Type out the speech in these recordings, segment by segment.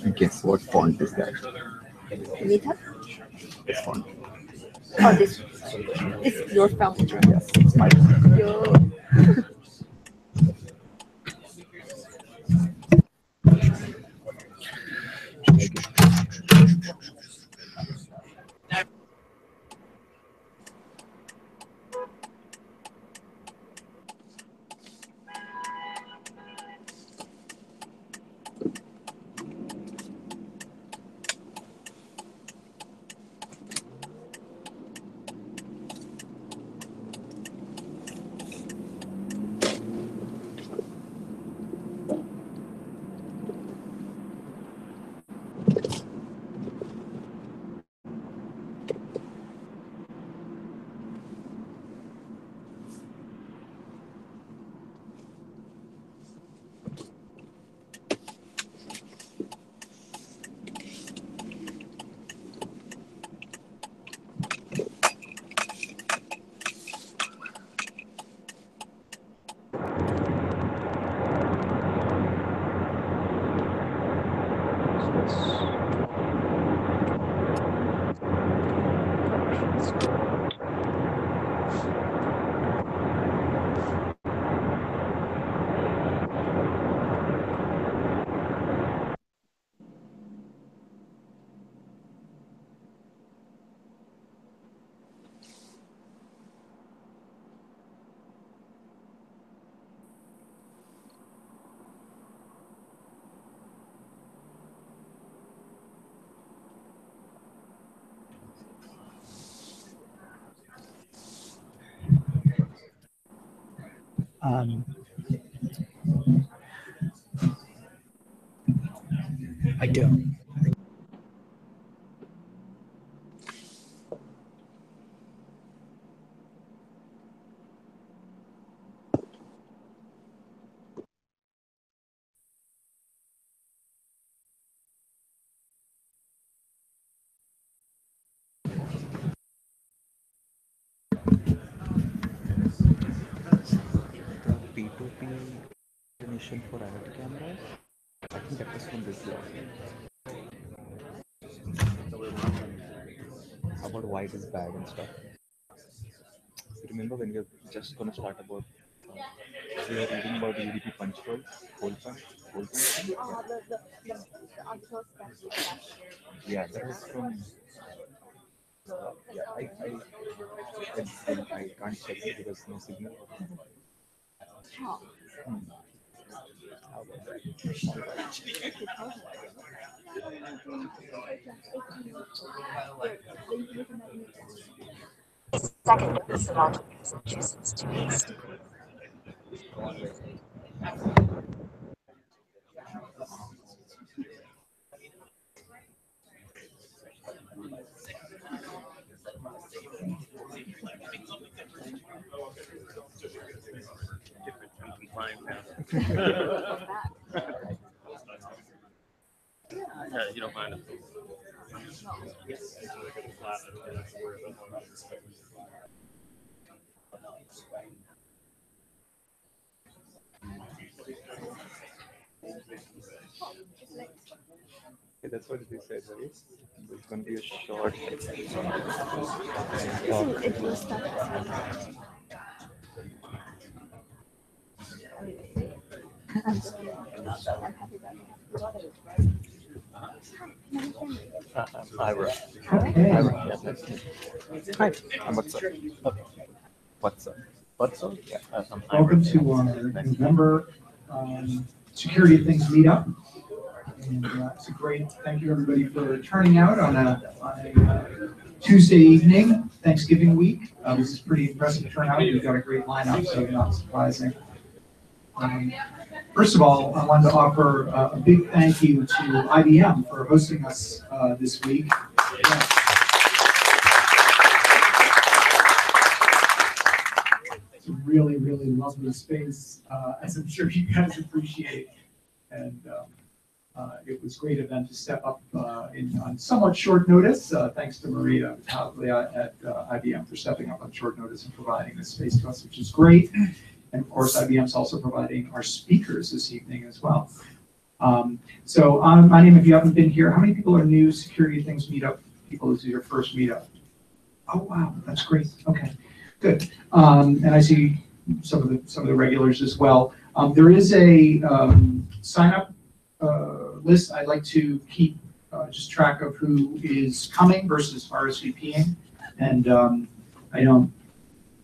And guess what font is that? MeetUp? This font. Oh, this is your family. Yes, it's my Your I do. P2P definition for IoT cameras. I think that was from this year. About why it is bad and stuff. You remember when we were just gonna start about we were reading about UDP punch rolls, hole punch, the articles that we have. Yeah, that was from. Yeah, I can't check it because no signal. Oh. How about that? Second is the Massachusetts to east. Yeah, you don't mind it. Okay, that's what they said, right? It's going to be a short. It will start as I'm happy about it. Ira. Okay. Ira. Yeah, that's me. Hi. I'm what's up? Okay. What's up? What's up? Yeah. I'm Welcome to our November Security Things Meetup. And it's a great, thank you everybody for turning out on a Tuesday evening, Thanksgiving week. This is pretty impressive turnout. We've got a great lineup, so not surprising. First of all, I wanted to offer a big thank you to IBM for hosting us this week. It's a really, really lovely space, as I'm sure you guys appreciate. And It was great of them to step up on somewhat short notice. Thanks to Maria at IBM for stepping up on short notice and providing this space to us, which is great. And of course, IBM's also providing our speakers this evening as well. My name, if you haven't been here, how many people are new Security Things Meetup people? This is your first meetup. Oh wow, that's great. Okay, good. And I see some of the regulars as well. There is a sign up list. I'd like to keep just track of who is coming versus RSVPing, and I don't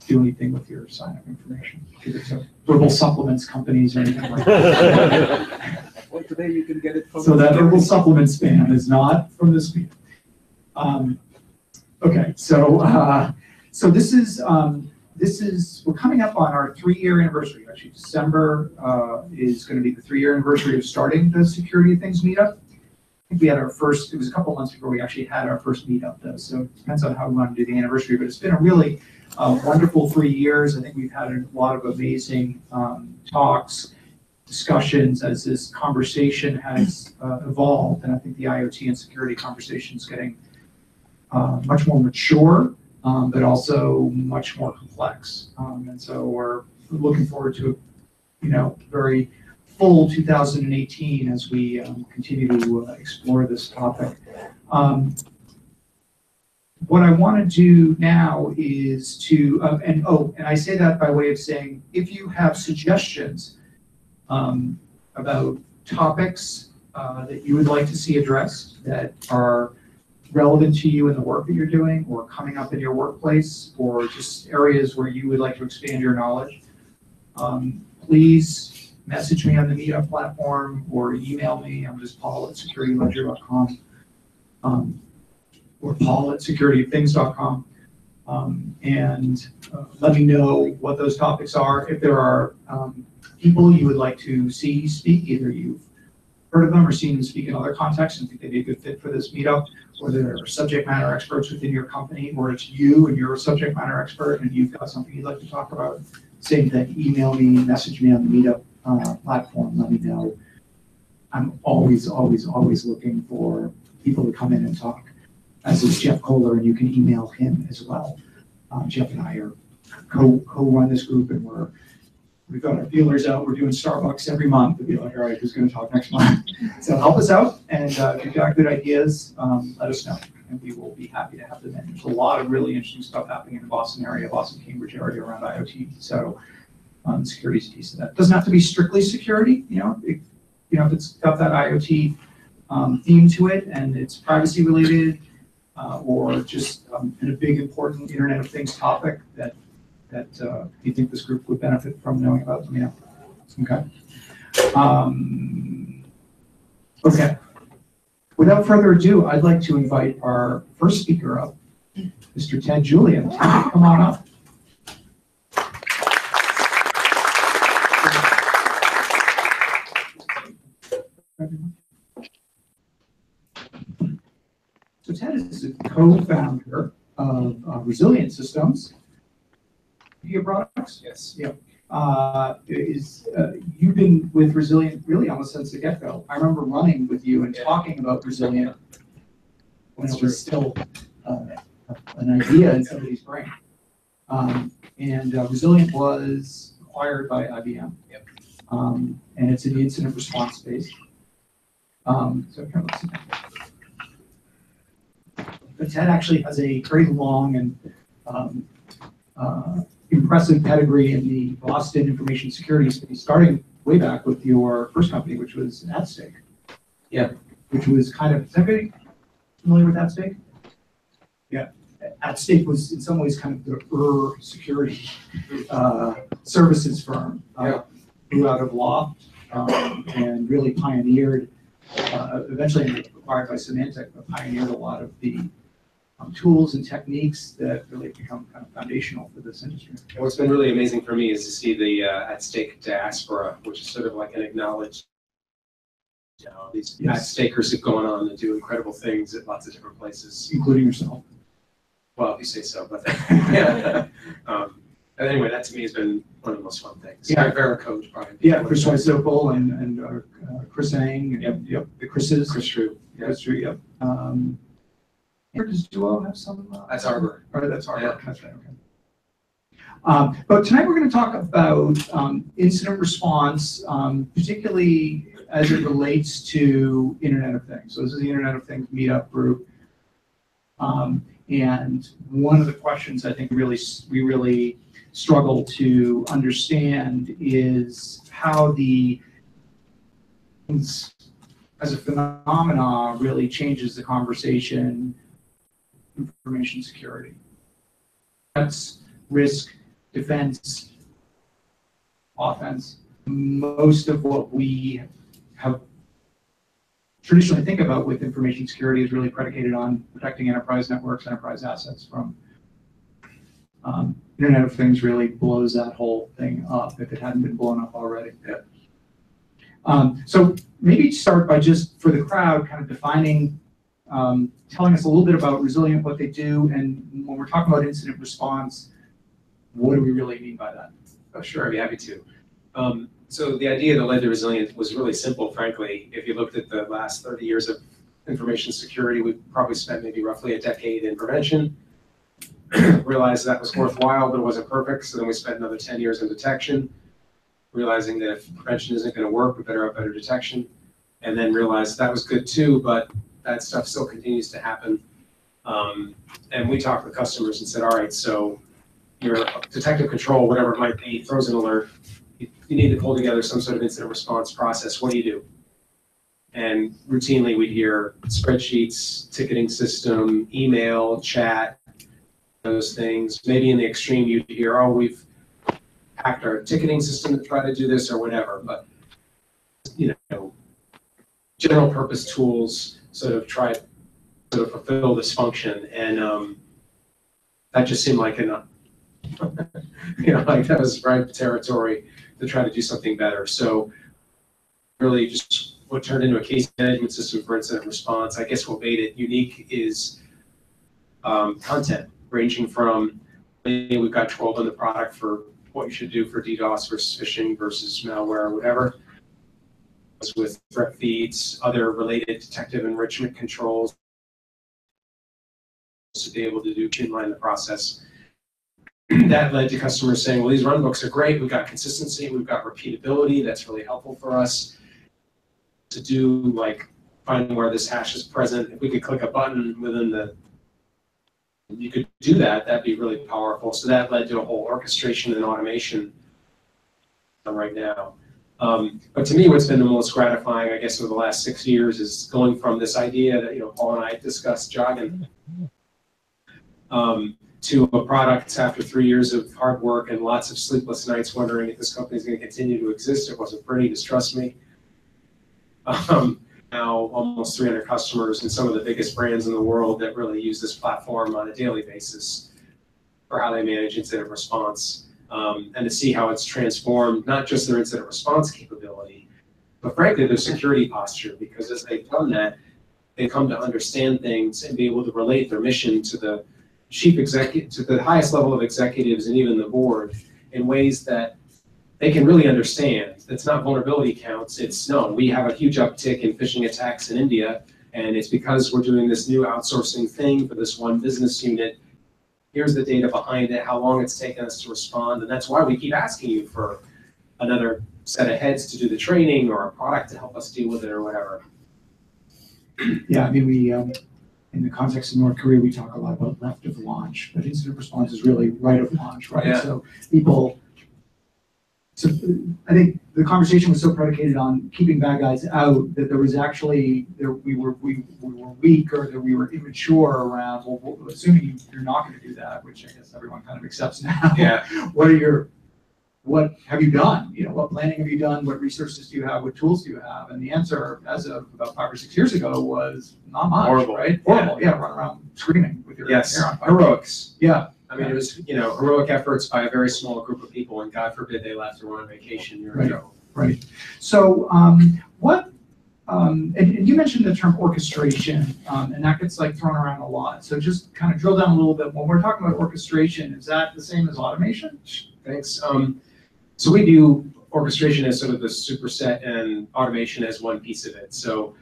do anything with your sign up information. So herbal supplements companies or anything like that. Well, today you can get it from. So that herbal supplement spam is not from this meeting. Okay, so this is we're coming up on our 3-year anniversary. Actually, December is going to be the 3-year anniversary of starting the Security Things Meetup. I think we had our first. It was a couple months before we actually had our first meetup, though. So it depends on how we want to do the anniversary. But it's been a really wonderful 3 years. I think we've had a lot of amazing talks, discussions as this conversation has evolved, and I think the IoT and security conversation is getting much more mature, but also much more complex. And so we're looking forward to very full 2018 as we continue to explore this topic. What I want to do now is to, and I say that by way of saying, if you have suggestions about topics that you would like to see addressed that are relevant to you in the work that you're doing or coming up in your workplace or just areas where you would like to expand your knowledge, please message me on the MeetUp platform or email me. I'm just paul@securityledger.com or paul@securitythings.com. And let me know what those topics are. If there are people you would like to see speak, either you've heard of them or seen them speak in other contexts and think they'd be a good fit for this meetup, or they're subject matter experts within your company, or it's you and you're a subject matter expert and you've got something you'd like to talk about, same thing, email me, message me on the MeetUp platform, let me know. I'm always looking for people to come in and talk, as is Jeff Kohler, and you can email him as well. Jeff and I are co-run this group, and we've got our feelers out. We're doing Starbucks every month to be like, all right, who's going to talk next month? So help us out, and if you've got good ideas, let us know, and we will be happy to have them in. There's a lot of really interesting stuff happening in the Boston area, Boston-Cambridge area around IoT. So security is a piece of that. It doesn't have to be strictly security. If it's got that IoT theme to it, and it's privacy related, or just in a big important Internet of Things topic that you think this group would benefit from knowing about, let me know. Okay. Okay. Without further ado, I'd like to invite our first speaker up, Mr. Ted Julian. Come on up. So Ted is a co-founder of Resilient Systems. Your products? Yes. Yeah. You've been with Resilient really almost since the get-go. I remember running with you and talking about Resilient when it was still an idea in somebody's brain. And Resilient was acquired by IBM. Yep. And it's in the incident response space. So here, let's see. But Ted actually has a very long and impressive pedigree in the Boston information security space, starting way back with your first company, which was AtStake. Yeah. Which was kind of, is everybody familiar with AtStake? Yeah. AtStake was in some ways kind of the security services firm. Grew out of Loft and really pioneered, eventually acquired by Symantec, but pioneered a lot of the tools and techniques that really become kind of foundational for this industry. And what's been really amazing for me is to see the AtStake diaspora, which is sort of like an acknowledged, these AtStakers have gone on to do incredible things at lots of different places. Including yourself. Well, if you say so, but yeah. And anyway, that to me has been one of the most fun things. Yeah. Veracode, probably. Yeah, Chris Weisopel and Chris Ang, and, yep, the Chris's. Chris Drew. Yeah. Chris Drew, yep. Where does Duo have some? That's Arbor. Or that's Arbor, Yeah. that's right, okay. But tonight we're going to talk about incident response, particularly as it relates to Internet of Things. So this is the Internet of Things meetup group. And one of the questions I think we really struggle to understand is how the as a phenomena really changes the conversation, information security. That's risk, defense, offense. Most of what we have traditionally think about with information security is really predicated on protecting enterprise networks, enterprise assets from Internet of Things really blows that whole thing up if it hadn't been blown up already. Yeah. So maybe start by just, for the crowd, kind of defining, telling us a little bit about Resilient, what they do, and when we're talking about incident response, what do we really mean by that? Oh, sure, I'd be happy to. So the idea that led to Resilient was really simple, frankly. If you looked at the last 30 years of information security, we probably spent maybe roughly a decade in prevention. Realized that was worthwhile, but it wasn't perfect. So then we spent another 10 years in detection, realizing that if prevention isn't going to work, we better have better detection. And then realized that was good too, but that stuff still continues to happen. And we talked with customers and said, all right, so your detective control, whatever it might be, throws an alert. You need to pull together some sort of incident response process. What do you do? And routinely we'd hear spreadsheets, ticketing system, email, chat, those things. Maybe in the extreme you'd hear, oh, we've hacked our ticketing system to try to do this or whatever. But, you know, general purpose tools sort of try to sort of fulfill this function. And that just seemed like enough. You know, like that was right territory to try to do something better. So really just what turned into a case management system for incident response. I guess what made it unique is content, ranging from, we've got 12 in the product for what you should do for DDoS versus phishing versus malware or whatever. With threat feeds, other related detective enrichment controls to be able to streamline the process. That led to customers saying, well, these runbooks are great. We've got consistency. We've got repeatability. That's really helpful for us to do, like finding where this hash is present. If we could click a button within the, you could do that. That'd be really powerful. So that led to a whole orchestration and automation right now. But to me, what's been the most gratifying, I guess, over the last 6 years is going from this idea that, you know, Paul and I discussed jogging, to a product after 3 years of hard work and lots of sleepless nights wondering if this company is going to continue to exist. It wasn't pretty, just trust me. Now almost 300 customers and some of the biggest brands in the world that really use this platform on a daily basis for how they manage incident response. And to see how it's transformed not just their incident response capability, but frankly their security posture, because as they've done that, they come to understand things and be able to relate their mission to the chief executive, to the highest level of executives and even the board in ways that they can really understand. It's not vulnerability counts, it's no, we have a huge uptick in phishing attacks in India, and it's because we're doing this new outsourcing thing for this one business unit. Here's the data behind it, how long it's taken us to respond, and that's why we keep asking you for another set of heads to do the training or a product to help us deal with it or whatever. Yeah, I mean, we, in the context of North Korea, we talk a lot about left of launch, but incident response is really right of launch, right? Yeah. So people, so I think the conversation was so predicated on keeping bad guys out that there was actually, we were weak or that we were immature around, well, assuming you're not going to do that, which I guess everyone kind of accepts now. Yeah. What have you done? You know, what planning have you done? What resources do you have? What tools do you have? And the answer, as of about 5 or 6 years ago, was not much. Horrible. Right? Horrible. Yeah, run around screaming with your hair on fire. Heroics. Yeah. I mean, it was, you know, heroic efforts by a very small group of people, and God forbid they left or went on vacation. You're in trouble. Right. So, what and you mentioned the term orchestration, and that gets like thrown around a lot. So just kind of drill down a little bit. When we're talking about orchestration, is that the same as automation? Thanks. So we view orchestration as sort of the superset and automation as one piece of it. So,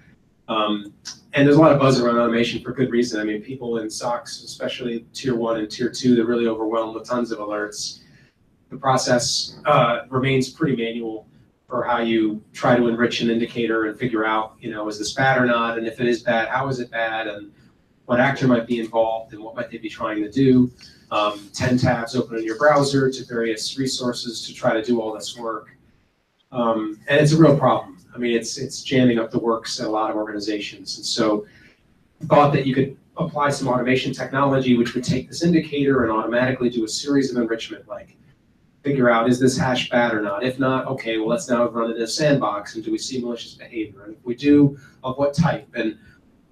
and there's a lot of buzz around automation for good reason. I mean, people in SOCs, especially tier 1 and tier 2, they're really overwhelmed with tons of alerts. The process remains pretty manual for how you try to enrich an indicator and figure out, is this bad or not? And if it is bad, how is it bad? And what actor might be involved and what might they be trying to do? 10 tabs open in your browser to various resources to try to do all this work. And it's a real problem. I mean, it's jamming up the works at a lot of organizations. And so thought that you could apply some automation technology which would take this indicator and automatically do a series of enrichment, like figure out, is this hash bad or not? If not, okay, well, let's now run it in a sandbox, and do we see malicious behavior? And if we do, of what type? And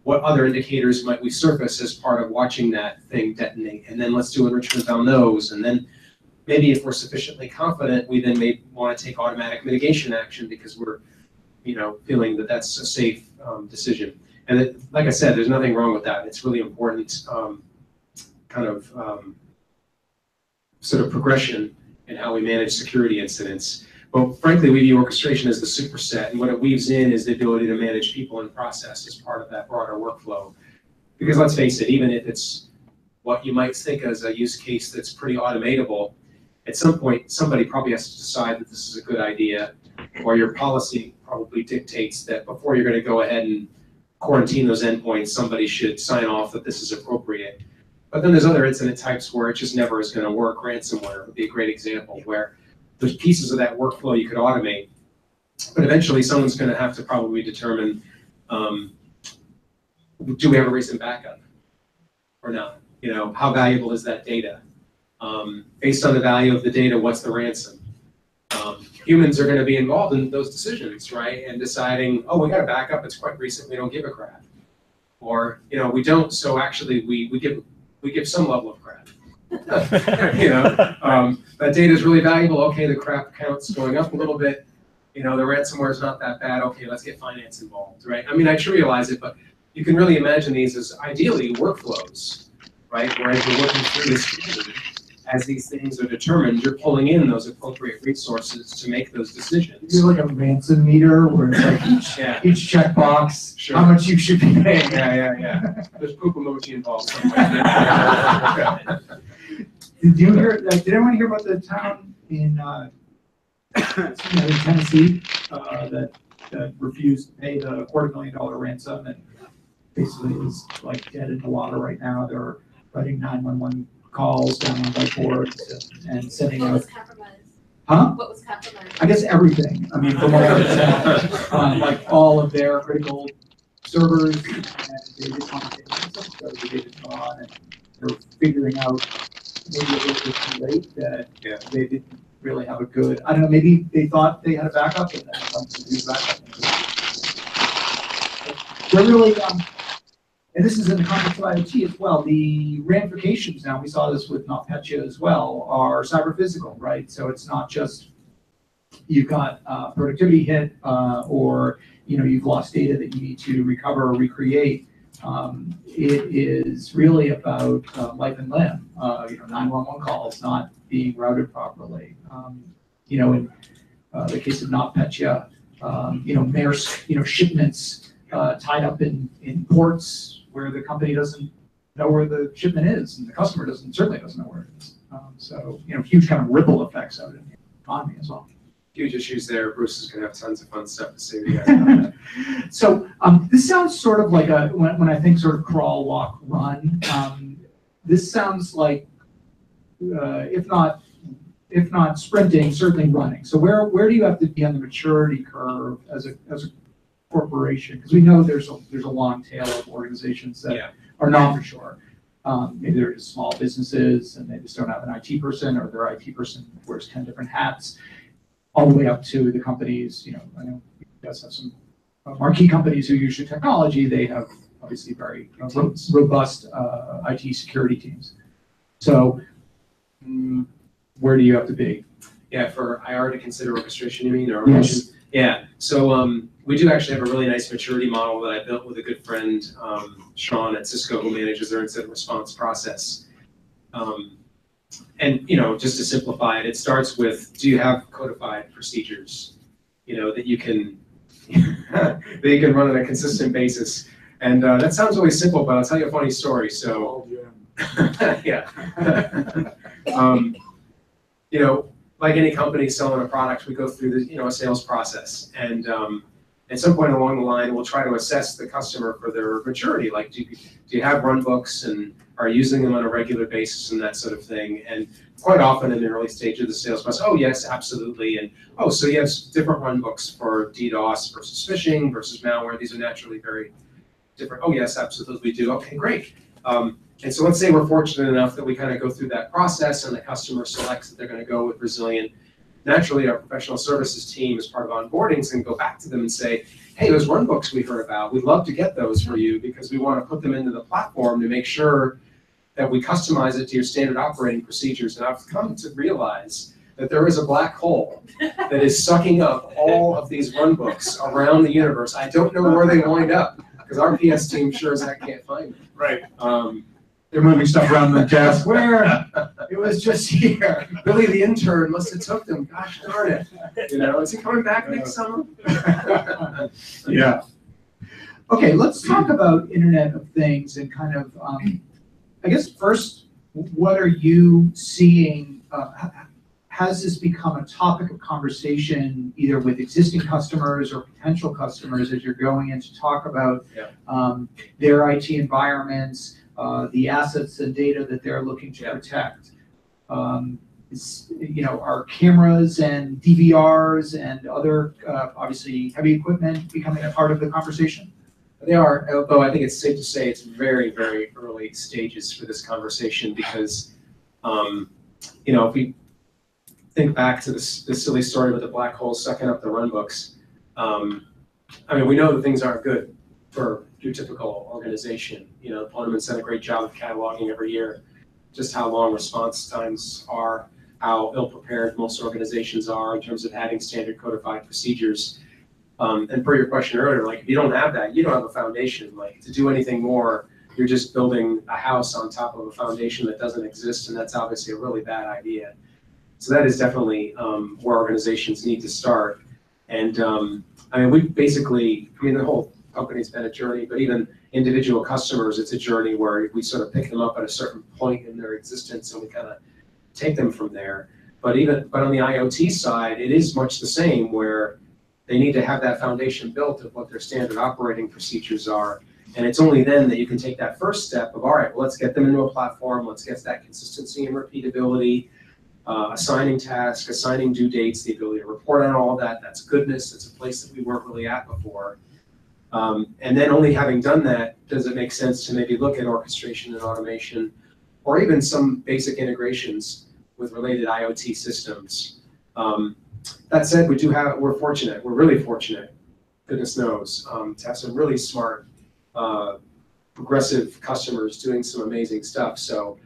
what other indicators might we surface as part of watching that thing detonate? And then let's do enrichment on those. And then maybe if we're sufficiently confident, we then may want to take automatic mitigation action because we're, feeling that that's a safe decision. And like I said, there's nothing wrong with that. It's really important sort of progression in how we manage security incidents. But frankly, we view orchestration as the superset, and what it weaves in is the ability to manage people and process as part of that broader workflow. Because let's face it, even if it's what you might think as a use case that's pretty automatable, at some point, somebody probably has to decide that this is a good idea, or your policy probably dictates that before you're going to go ahead and quarantine those endpoints, somebody should sign off that this is appropriate. But then there's other incident types where it just never is going to work. Ransomware would be a great example, where there's pieces of that workflow you could automate, but eventually someone's going to have to probably determine, do we have a recent backup or not? How valuable is that data? Based on the value of the data, what's the ransom? Humans are going to be involved in those decisions, right? And deciding, oh, we got a backup, it's quite recent, we don't give a crap. Or, we don't, so actually we give some level of crap. That data is really valuable. Okay, the crap count's going up a little bit. The ransomware is not that bad. Okay, let's get finance involved, right? I mean, I trivialize it, but you can really imagine these as ideally workflows, right? Whereas you're working through this, as these things are determined, you're pulling in those appropriate resources to make those decisions. You're like a ransom meter where it's like each checkbox, sure, how much you should be paying. Yeah. There's poop emoji involved. Did anyone hear about the town in Tennessee that refused to pay the $250,000 ransom and basically is like dead in the water right now? They're writing 911 calls down on whiteboards and sending What out. was compromised? Huh? What was compromised? I guess everything. I mean, from what I understand, like all of their critical servers, and they didn't want to take ransom, so they didn't go on, and they're figuring out maybe a little bit too late that they didn't really have a good. I don't know. Maybe they thought they had a backup, and then something to do backup. They're really. And this is in the context of IoT as well. The ramifications now, we saw this with NotPetya as well, are cyber-physical, right? So it's not just you've got productivity hit or you've lost data that you need to recover or recreate. It is really about life and limb. 911 calls not being routed properly. In the case of NotPetya, Maersk, shipments tied up in ports where the company doesn't know where the shipment is, and the customer certainly doesn't know where it is. So, huge kind of ripple effects out in the economy as well. Huge issues there. Bruce is going to have tons of fun stuff to say to you guys about that. So, this sounds sort of like when I think sort of crawl, walk, run, this sounds like, if not sprinting, certainly running. So where do you have to be on the maturity curve as a corporation? Because we know there's a long tail of organizations that are not mature. Maybe they're just small businesses and they just don't have an IT person, or their IT person wears 10 different hats, all the way up to the companies. I know you guys have some marquee companies who use your technology. They have obviously very robust IT security teams. So where do you have to be? Yeah, for IR to consider orchestration, you mean, or yes. Yeah, so we do actually have a really nice maturity model that I built with a good friend, Sean at Cisco, who manages their incident response process. And just to simplify it, it starts with, do you have codified procedures, that you can that you can run on a consistent basis? And that sounds really simple, but I'll tell you a funny story. So, yeah, like any company selling a product, we go through the a sales process, and at some point along the line, we'll try to assess the customer for their maturity. Like, do you have run books and are using them on a regular basis and that sort of thing? And quite often in the early stage of the sales process, oh yes, absolutely. And oh, so you have different run books for DDoS versus phishing versus malware. These are naturally very different. Oh yes, absolutely we do. Okay, great. And so let's say we're fortunate enough that we kind of go through that process and the customer selects that they're going to go with Resilient. Naturally, our professional services team, as part of onboarding, is going to go back to them and say, hey, those run books we heard about, we'd love to get those for you because we want to put them into the platform to make sure that we customize it to your standard operating procedures. And I've come to realize that there is a black hole that is sucking up all of these run books around the universe. I don't know where they wind up because our PS team sure as heck can't find them. Right. They're moving stuff around the desk. Where? It was just here. Billy the intern must have took them. Gosh darn it. Is he coming back next summer? Yeah. Okay, let's talk about Internet of Things and kind of, I guess first, what are you seeing? Has this become a topic of conversation either with existing customers or potential customers as you're going in to talk about their IT environments, the assets and data that they're looking to protect? Are cameras and DVRs and other, obviously, heavy equipment becoming a part of the conversation? They are, although I think it's safe to say it's very, very early stages for this conversation because, if we think back to this silly story with the black hole sucking up the run books, we know that things aren't good for your typical organization. Poneman's done a great job of cataloging every year just how long response times are, how ill-prepared most organizations are in terms of having standard codified procedures. And per your question earlier, like if you don't have that, you don't have a foundation. Like to do anything more, you're just building a house on top of a foundation that doesn't exist, and that's obviously a really bad idea. So that is definitely where organizations need to start. And we basically, the whole company's been a journey, but even individual customers, it's a journey where we sort of pick them up at a certain point in their existence and we kind of take them from there. But on the IoT side, it is much the same where they need to have that foundation built of what their standard operating procedures are. And it's only then that you can take that first step of, all right, well, let's get them into a platform, let's get that consistency and repeatability, assigning tasks, assigning due dates, the ability to report on all of that. That's goodness. It's a place that we weren't really at before. And then only having done that, does it make sense to maybe look at orchestration and automation, or even some basic integrations with related IoT systems. That said, we're fortunate, we're really fortunate, goodness knows, to have some really smart, progressive customers doing some amazing stuff. So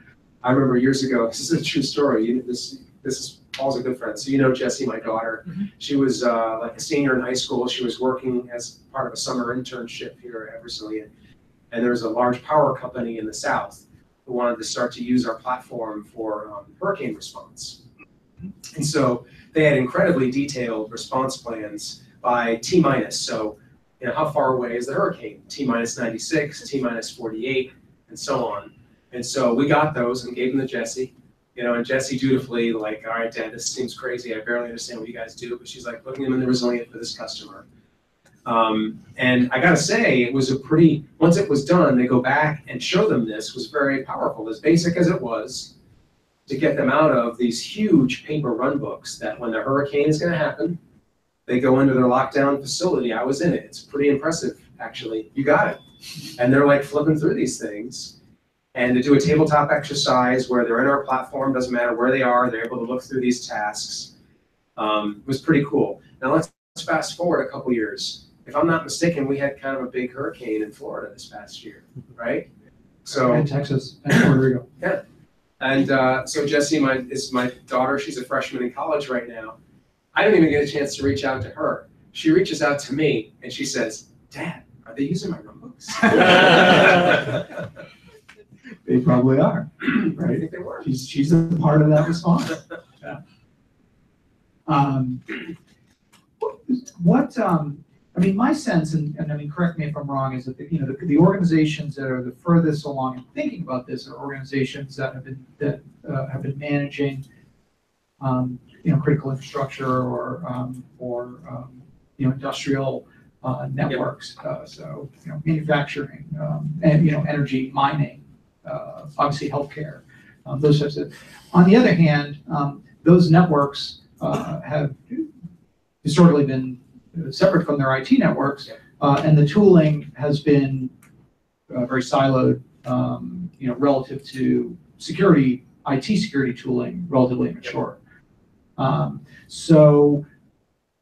I remember years ago, this is a true story, this is Paul's a good friend. So Jessie, my daughter, she was like a senior in high school. She was working as part of a summer internship here at Resilient. And there was a large power company in the South who wanted to start to use our platform for hurricane response. And so they had incredibly detailed response plans by T-minus. So how far away is the hurricane? T-minus 96, T-minus 48, and so on. And so we got those and gave them to Jessie. And Jessie dutifully, like, all right, Dad, this seems crazy. I barely understand what you guys do. But she's like, putting them in the Resilient for this customer. And I got to say, it was once it was done, they go back and show them this was very powerful. As basic as it was, to get them out of these huge paper run books that when the hurricane is going to happen, they go into their lockdown facility. I was in it. It's pretty impressive, actually. You got it. And they're like flipping through these things. And to do a tabletop exercise where they're in our platform, doesn't matter where they are, they're able to look through these tasks. Was pretty cool. Now let's fast forward a couple years. If I'm not mistaken, we had kind of a big hurricane in Florida this past year, right? So And Texas and Puerto Rico. Yeah. And so Jessie is my daughter. She's a freshman in college right now. I didn't even get a chance to reach out to her. she reaches out to me and she says, "Dad, are they using my Runbooks?" They probably are, I right? think they were. She's a part of that response. Yeah. I mean, my sense, and I mean, correct me if I'm wrong, is that the organizations that are the furthest along in thinking about this are organizations that have been managing, critical infrastructure or industrial networks. So manufacturing, and energy, mining, obviously healthcare, those types of. On the other hand, those networks have historically been separate from their IT networks, and the tooling has been very siloed, relative to security, IT security tooling, relatively immature. So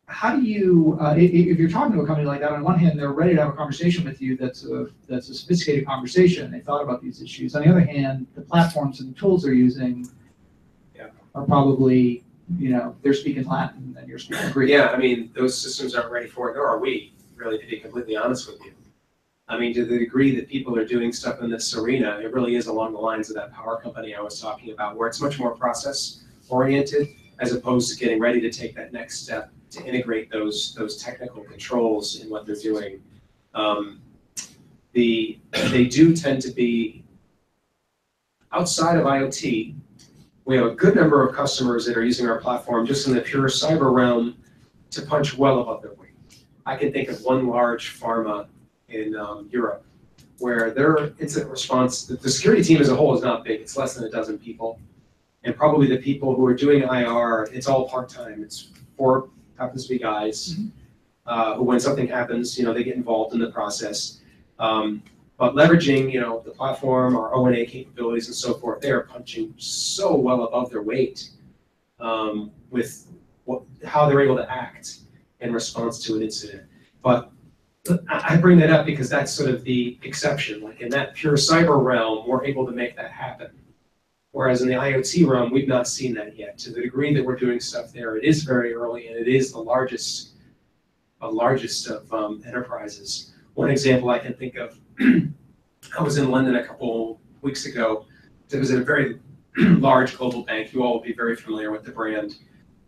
how do you, if you're talking to a company like that, on one hand, they're ready to have a conversation with you that's a sophisticated conversation, they thought about these issues. On the other hand, the platforms and the tools they're using are probably, they're speaking Latin and you're speaking Greek. Yeah, I mean, those systems aren't ready for it, nor are we, really, to be completely honest with you. I mean, to the degree that people are doing stuff in this arena, it really is along the lines of that power company I was talking about, where it's much more process-oriented, as opposed to getting ready to take that next step to integrate those technical controls in what they're doing. They do tend to be, outside of IoT, we have a good number of customers that are using our platform just in the pure cyber realm to punch well above their weight. I can think of one large pharma in Europe where their incident response, the security team as a whole is not big, it's less than a dozen people. And probably the people who are doing IR, it's all part-time. It's 4 happens to be guys who, when something happens, they get involved in the process. But leveraging, the platform, our O&A capabilities and so forth, they are punching so well above their weight with how they're able to act in response to an incident. But I bring that up because that's sort of the exception. Like in that pure cyber realm, we're able to make that happen. Whereas in the IoT realm, we've not seen that yet. To the degree that we're doing stuff there, it is very early, and it is the largest of enterprises. One example I can think of, I was in London a couple weeks ago. It was at a very large global bank. You all will be very familiar with the brand.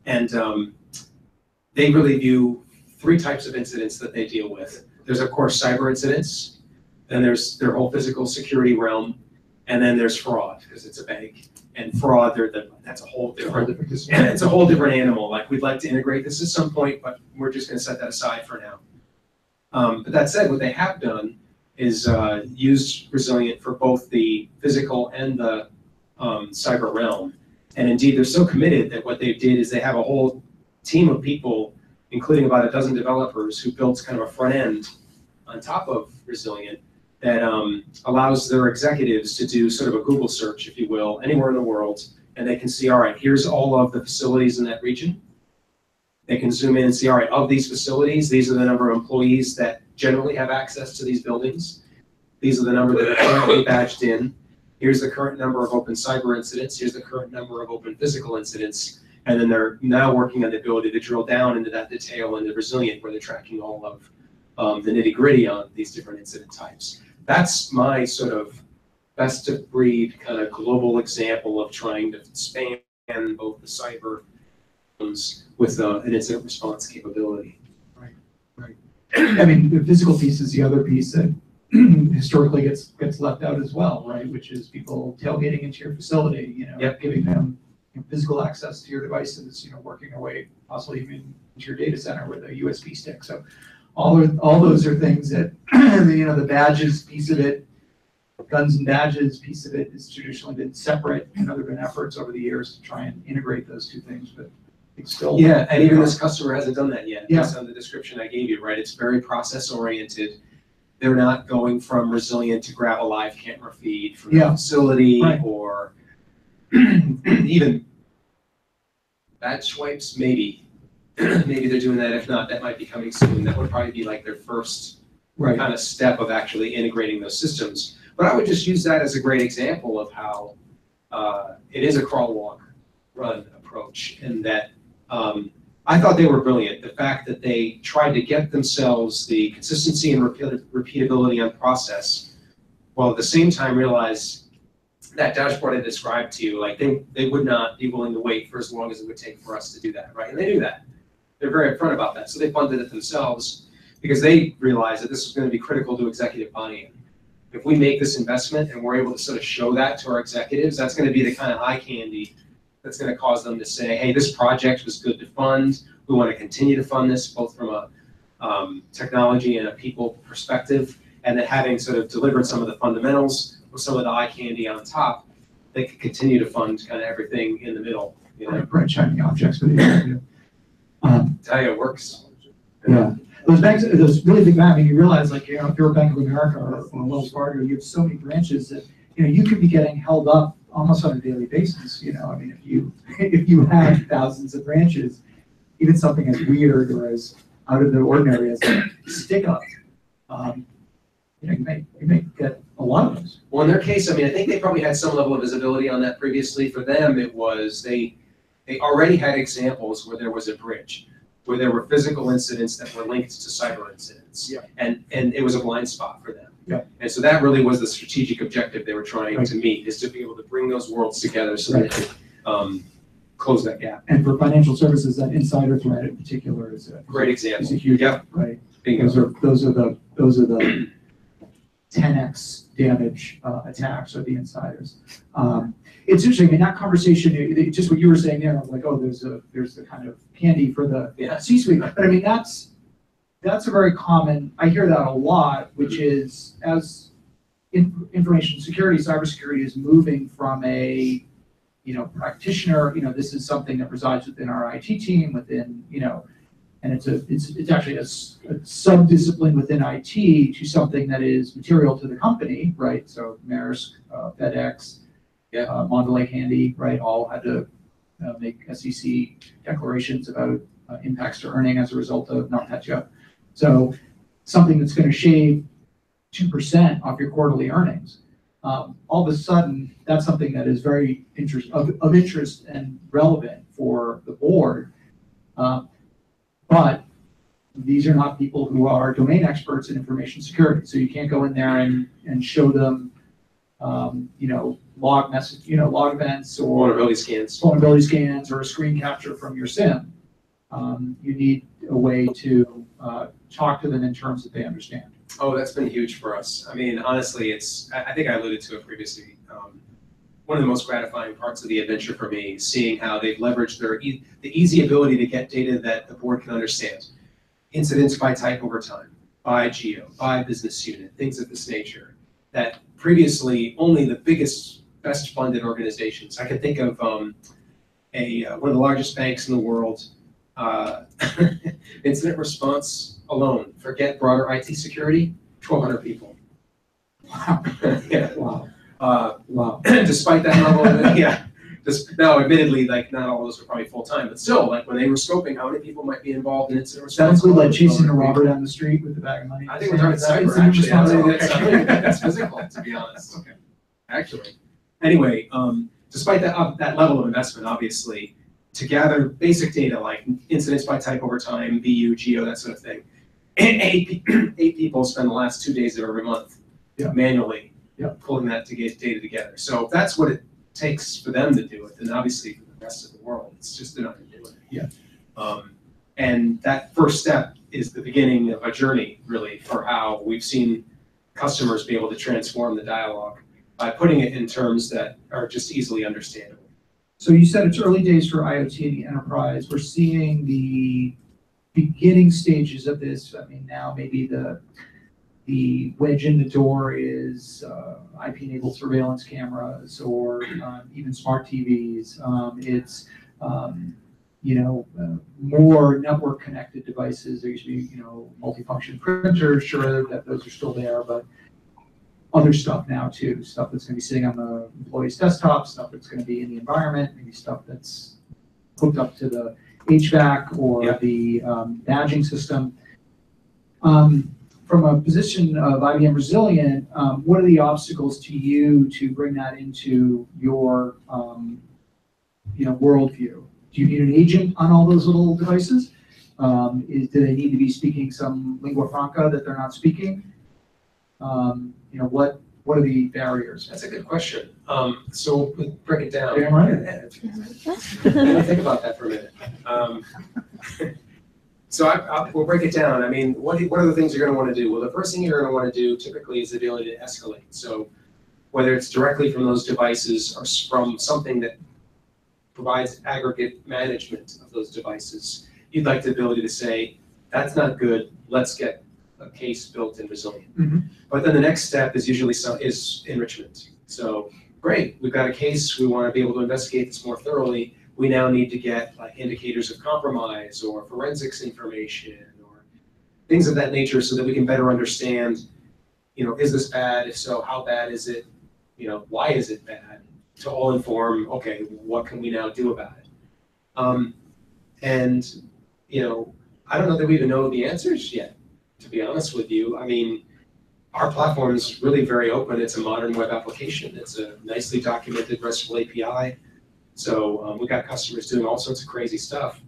And they really view 3 types of incidents that they deal with. There's, of course, cyber incidents. Then there's their whole physical security realm. And then there's fraud, because it's a bank. And fraud, that's a whole different, it's a whole different animal. Like, we'd like to integrate this at some point, but we're just going to set that aside for now. But that said, what they have done is used Resilient for both the physical and the cyber realm. And indeed, they're so committed that what they did is they have a whole team of people, including about a dozen developers, who built kind of a front end on top of Resilient that allows their executives to do sort of a Google search, if you will, anywhere in the world, and they can see, all right, here's all of the facilities in that region. They can zoom in and see, all right, of these facilities, these are the number of employees that generally have access to these buildings. These are the number that are currently badged in. Here's the current number of open cyber incidents. Here's the current number of open physical incidents. And then they're now working on the ability to drill down into that detail into Resilient, where they're tracking all of the nitty-gritty on these different incident types. That's my sort of best of breed kind of global example of trying to span both the cyber with an incident response capability. Right. I mean, the physical piece is the other piece that historically gets left out as well, right? Which is people tailgating into your facility, giving them physical access to your devices, working their way possibly even into your data center with a USB stick. So all those are things that, the badges piece of it, guns and badges piece of it has traditionally been separate. There have been efforts over the years to try and integrate those 2 things, but it's still. Yeah, and even this customer hasn't done that yet. Yeah. Based on the description I gave you, right? It's very process oriented. They're not going from Resilient to grab a live camera feed from the facility, right, or even badge swipes, maybe. Maybe they're doing that. If not, that might be coming soon. That would probably be like their first kind of step of actually integrating those systems. But I would just use that as a great example of how it is a crawl, walk, run approach, and that I thought they were brilliant. The fact that they tried to get themselves the consistency and repeatability on process, while at the same time realize that dashboard I described to you, like they would not be willing to wait for as long as it would take for us to do that, right? And they knew that. They're very upfront about that. So they funded it themselves because they realized that this was going to be critical to executive buy-in. If we make this investment and we're able to sort of show that to our executives, that's going to be the kind of eye candy that's going to cause them to say, hey, this project was good to fund. We want to continue to fund this, both from a technology and a people perspective, and then having sort of delivered some of the fundamentals with some of the eye candy on top, they could continue to fund kind of everything in the middle. You know? Bright shiny objects for the Tell you, it works. Yeah. Those banks, those really big banks, I mean, you realize, like, you know, if you're a Bank of America or Wells Fargo, you have so many branches that, you know, you could be getting held up almost on a daily basis. You know, I mean, if you have thousands of branches, even something as weird or as out of the ordinary as a stick up, you know, you may get a lot of those. Well, in their case, I mean, I think they probably had some level of visibility on that previously. For them, it was they already had examples where there was a bridge, where there were physical incidents that were linked to cyber incidents. Yeah. And it was a blind spot for them. Yeah. And so that really was the strategic objective they were trying to meet, is to be able to bring those worlds together so they could close that gap. And for financial services, that insider threat in particular is a Great example. Is a huge, Yep. right? Bingo. Those are the 10x damage attacks are the insiders. It's interesting. I mean, that conversation, just what you were saying there, of like, oh, there's the kind of candy for the C-suite. But I mean, that's a very common. I hear that a lot, which is as information security, cybersecurity is moving from a practitioner. This is something that resides within our IT team, within and it's actually a sub-discipline within IT to something that is material to the company, right? So Maersk, FedEx, Mondelez Handy, right, all had to make SEC declarations about impacts to earning as a result of NotPetya. So something that's going to shave 2% off your quarterly earnings. All of a sudden, that's something that is very of interest and relevant for the board. But these are not people who are domain experts in information security. So you can't go in there and show them, log events or vulnerability scans or a screen capture from your SIM. You need a way to talk to them in terms that they understand. Oh, that's been huge for us. I mean, honestly, I think I alluded to it previously. One of the most gratifying parts of the adventure for me is seeing how they've leveraged the easy ability to get data that the board can understand. Incidents by type over time, by geo, by business unit, things of this nature that previously only the biggest, best funded organizations. I can think of one of the largest banks in the world, incident response alone, forget broader IT security, 1,200 people. Wow. Yeah. Wow. Wow. Despite that level of now, admittedly, like not all of those were probably full time, but still, like when they were scoping how many people might be involved in incident response. That include like chasing a robber down the street with a bag of money? I think we're talking cyber, actually. That's physical, to be honest. Okay. Actually. Anyway, despite that level of investment, obviously, to gather basic data like incidents by type over time, BU, geo, that sort of thing, eight people spend the last 2 days of every month manually pulling that to get data together. So that's what it takes for them to do it, and obviously for the rest of the world, it's just they're not going to do it. Yeah. And that first step is the beginning of a journey, really, for how we've seen customers be able to transform the dialogue by putting it in terms that are just easily understandable. So you said it's early days for IoT in the enterprise. We're seeing the beginning stages of this. I mean, now maybe the wedge in the door is IP-enabled surveillance cameras or even smart TVs. It's more network-connected devices. There used to be multifunction printers. Sure, that those are still there, but other stuff now too. Stuff that's going to be sitting on the employee's desktop. Stuff that's going to be in the environment. Maybe stuff that's hooked up to the HVAC or the badging system. From a position of IBM Resilient, what are the obstacles to you to bring that into your worldview? do you need an agent on all those little devices? Do they need to be speaking some lingua franca that they're not speaking? What are the barriers? That's a good question. So we'll break it down. Damn right. Let me think about that for a minute. So we'll break it down. I mean, what are the things you're going to want to do? Well, the first thing you're going to want to do typically is the ability to escalate. So whether it's directly from those devices or from something that provides aggregate management of those devices, you'd like the ability to say, that's not good, let's get a case built in Resilient. Mm-hmm. But then the next step is usually is enrichment. So great, we've got a case, we want to be able to investigate this more thoroughly. We now need to get like indicators of compromise or forensics information or things of that nature so that we can better understand, is this bad? If so, how bad is it? Why is it bad? To all inform, okay, what can we now do about it? I don't know that we even know the answers yet, to be honest with you. I mean, our platform is really very open. It's a modern web application. It's a nicely documented RESTful API. So we've got customers doing all sorts of crazy stuff,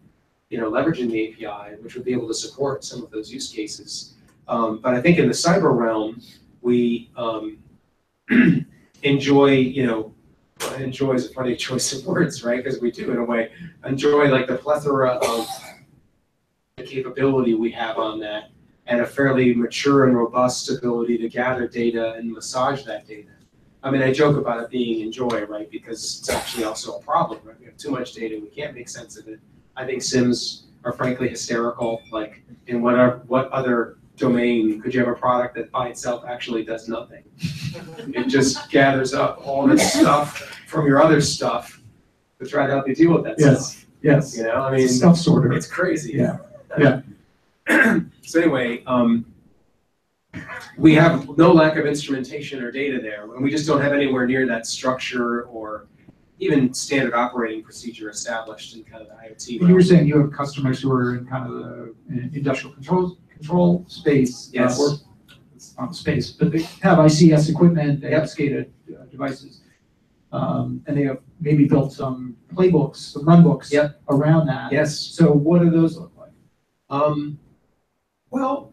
leveraging the API, which would be able to support some of those use cases. But I think in the cyber realm, we enjoy, enjoy is a funny choice of words, right? Because we do, in a way, enjoy like the plethora of capability we have on that and a fairly mature and robust ability to gather data and massage that data. I mean, I joke about it being enjoy, right? Because it's actually also a problem, right? We have too much data, we can't make sense of it. I think SIMs are frankly hysterical. Like in what other domain could you have a product that by itself actually does nothing? It just gathers up all this stuff from your other stuff to try to help you deal with that stuff. Yes. I mean, stuff sorter. It's crazy. Yeah. Yeah. So anyway, we have no lack of instrumentation or data there, and we just don't have anywhere near that structure or even standard operating procedure established in kind of the IoT realm. You were saying you have customers who are in kind of the industrial control space. Yes. Or it's not space, but they have ICS equipment, they have SCADA devices. And they have maybe built some playbooks, some runbooks around that. Yes. So what do those look like? Well,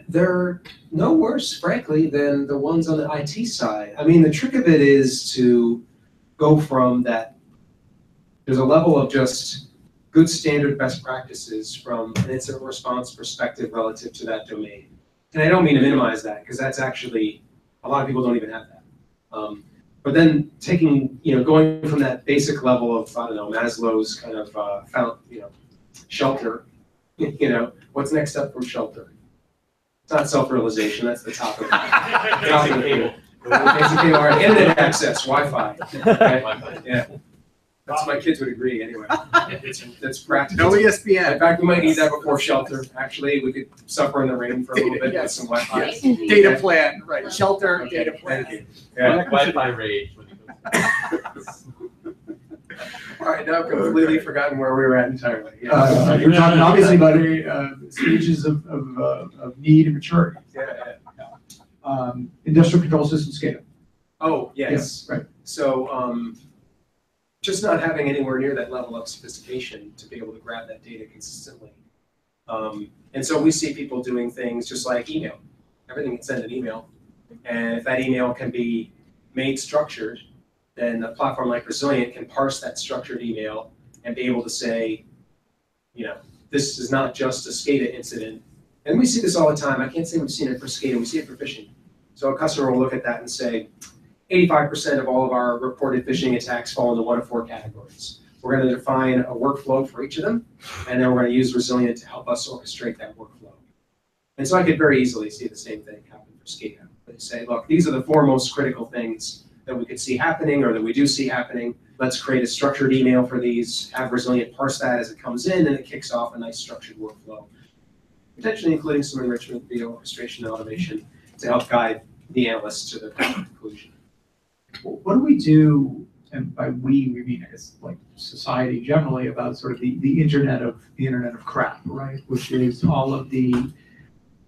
they're no worse, frankly, than the ones on the IT side. I mean, the trick of it is to go from that. There's a level of just good standard best practices from an incident response perspective relative to that domain. And I don't mean to minimize that, because that's actually, a lot of people don't even have that. But then going from that basic level of, I don't know, Maslow's kind of shelter, what's next up from shelter? It's not self-realization, that's the top of it. Basically, our internet access, Wi-Fi. Okay? Yeah. That's my kids would agree anyway. That's practical. No ESPN. In fact, we might need that before shelter. Actually, we could suffer in the rain for a little bit with some Wi-Fi. Yes. Data plan, right? Shelter, Okay, data plan. thank you. Yeah. Wi-Fi rage. All right, now I've completely forgotten where we were at entirely. Yeah. You're talking obviously about stages of need and maturity. Industrial control system SCADA. Oh, yes. Yeah, right. So just not having anywhere near that level of sophistication to be able to grab that data consistently. And so we see people doing things just like email. Everything can send an email. And if that email can be made structured, then a platform like Resilient can parse that structured email and be able to say, this is not just a SCADA incident. And we see this all the time. I can't say we've seen it for SCADA, we see it for phishing. So a customer will look at that and say, 85% of all of our reported phishing attacks fall into one of four categories. We're going to define a workflow for each of them, and then we're going to use Resilient to help us orchestrate that workflow. And so I could very easily see the same thing happen for SCADA. They say, look, these are the four most critical things that we could see happening or that we do see happening. Let's create a structured email for these, have Resilient parse that as it comes in, and it kicks off a nice structured workflow, potentially including some enrichment via orchestration and automation to help guide the analysts to their conclusion. What do we do, and by we mean, I guess, like society generally, about sort of the internet of crap, right? Which is all of the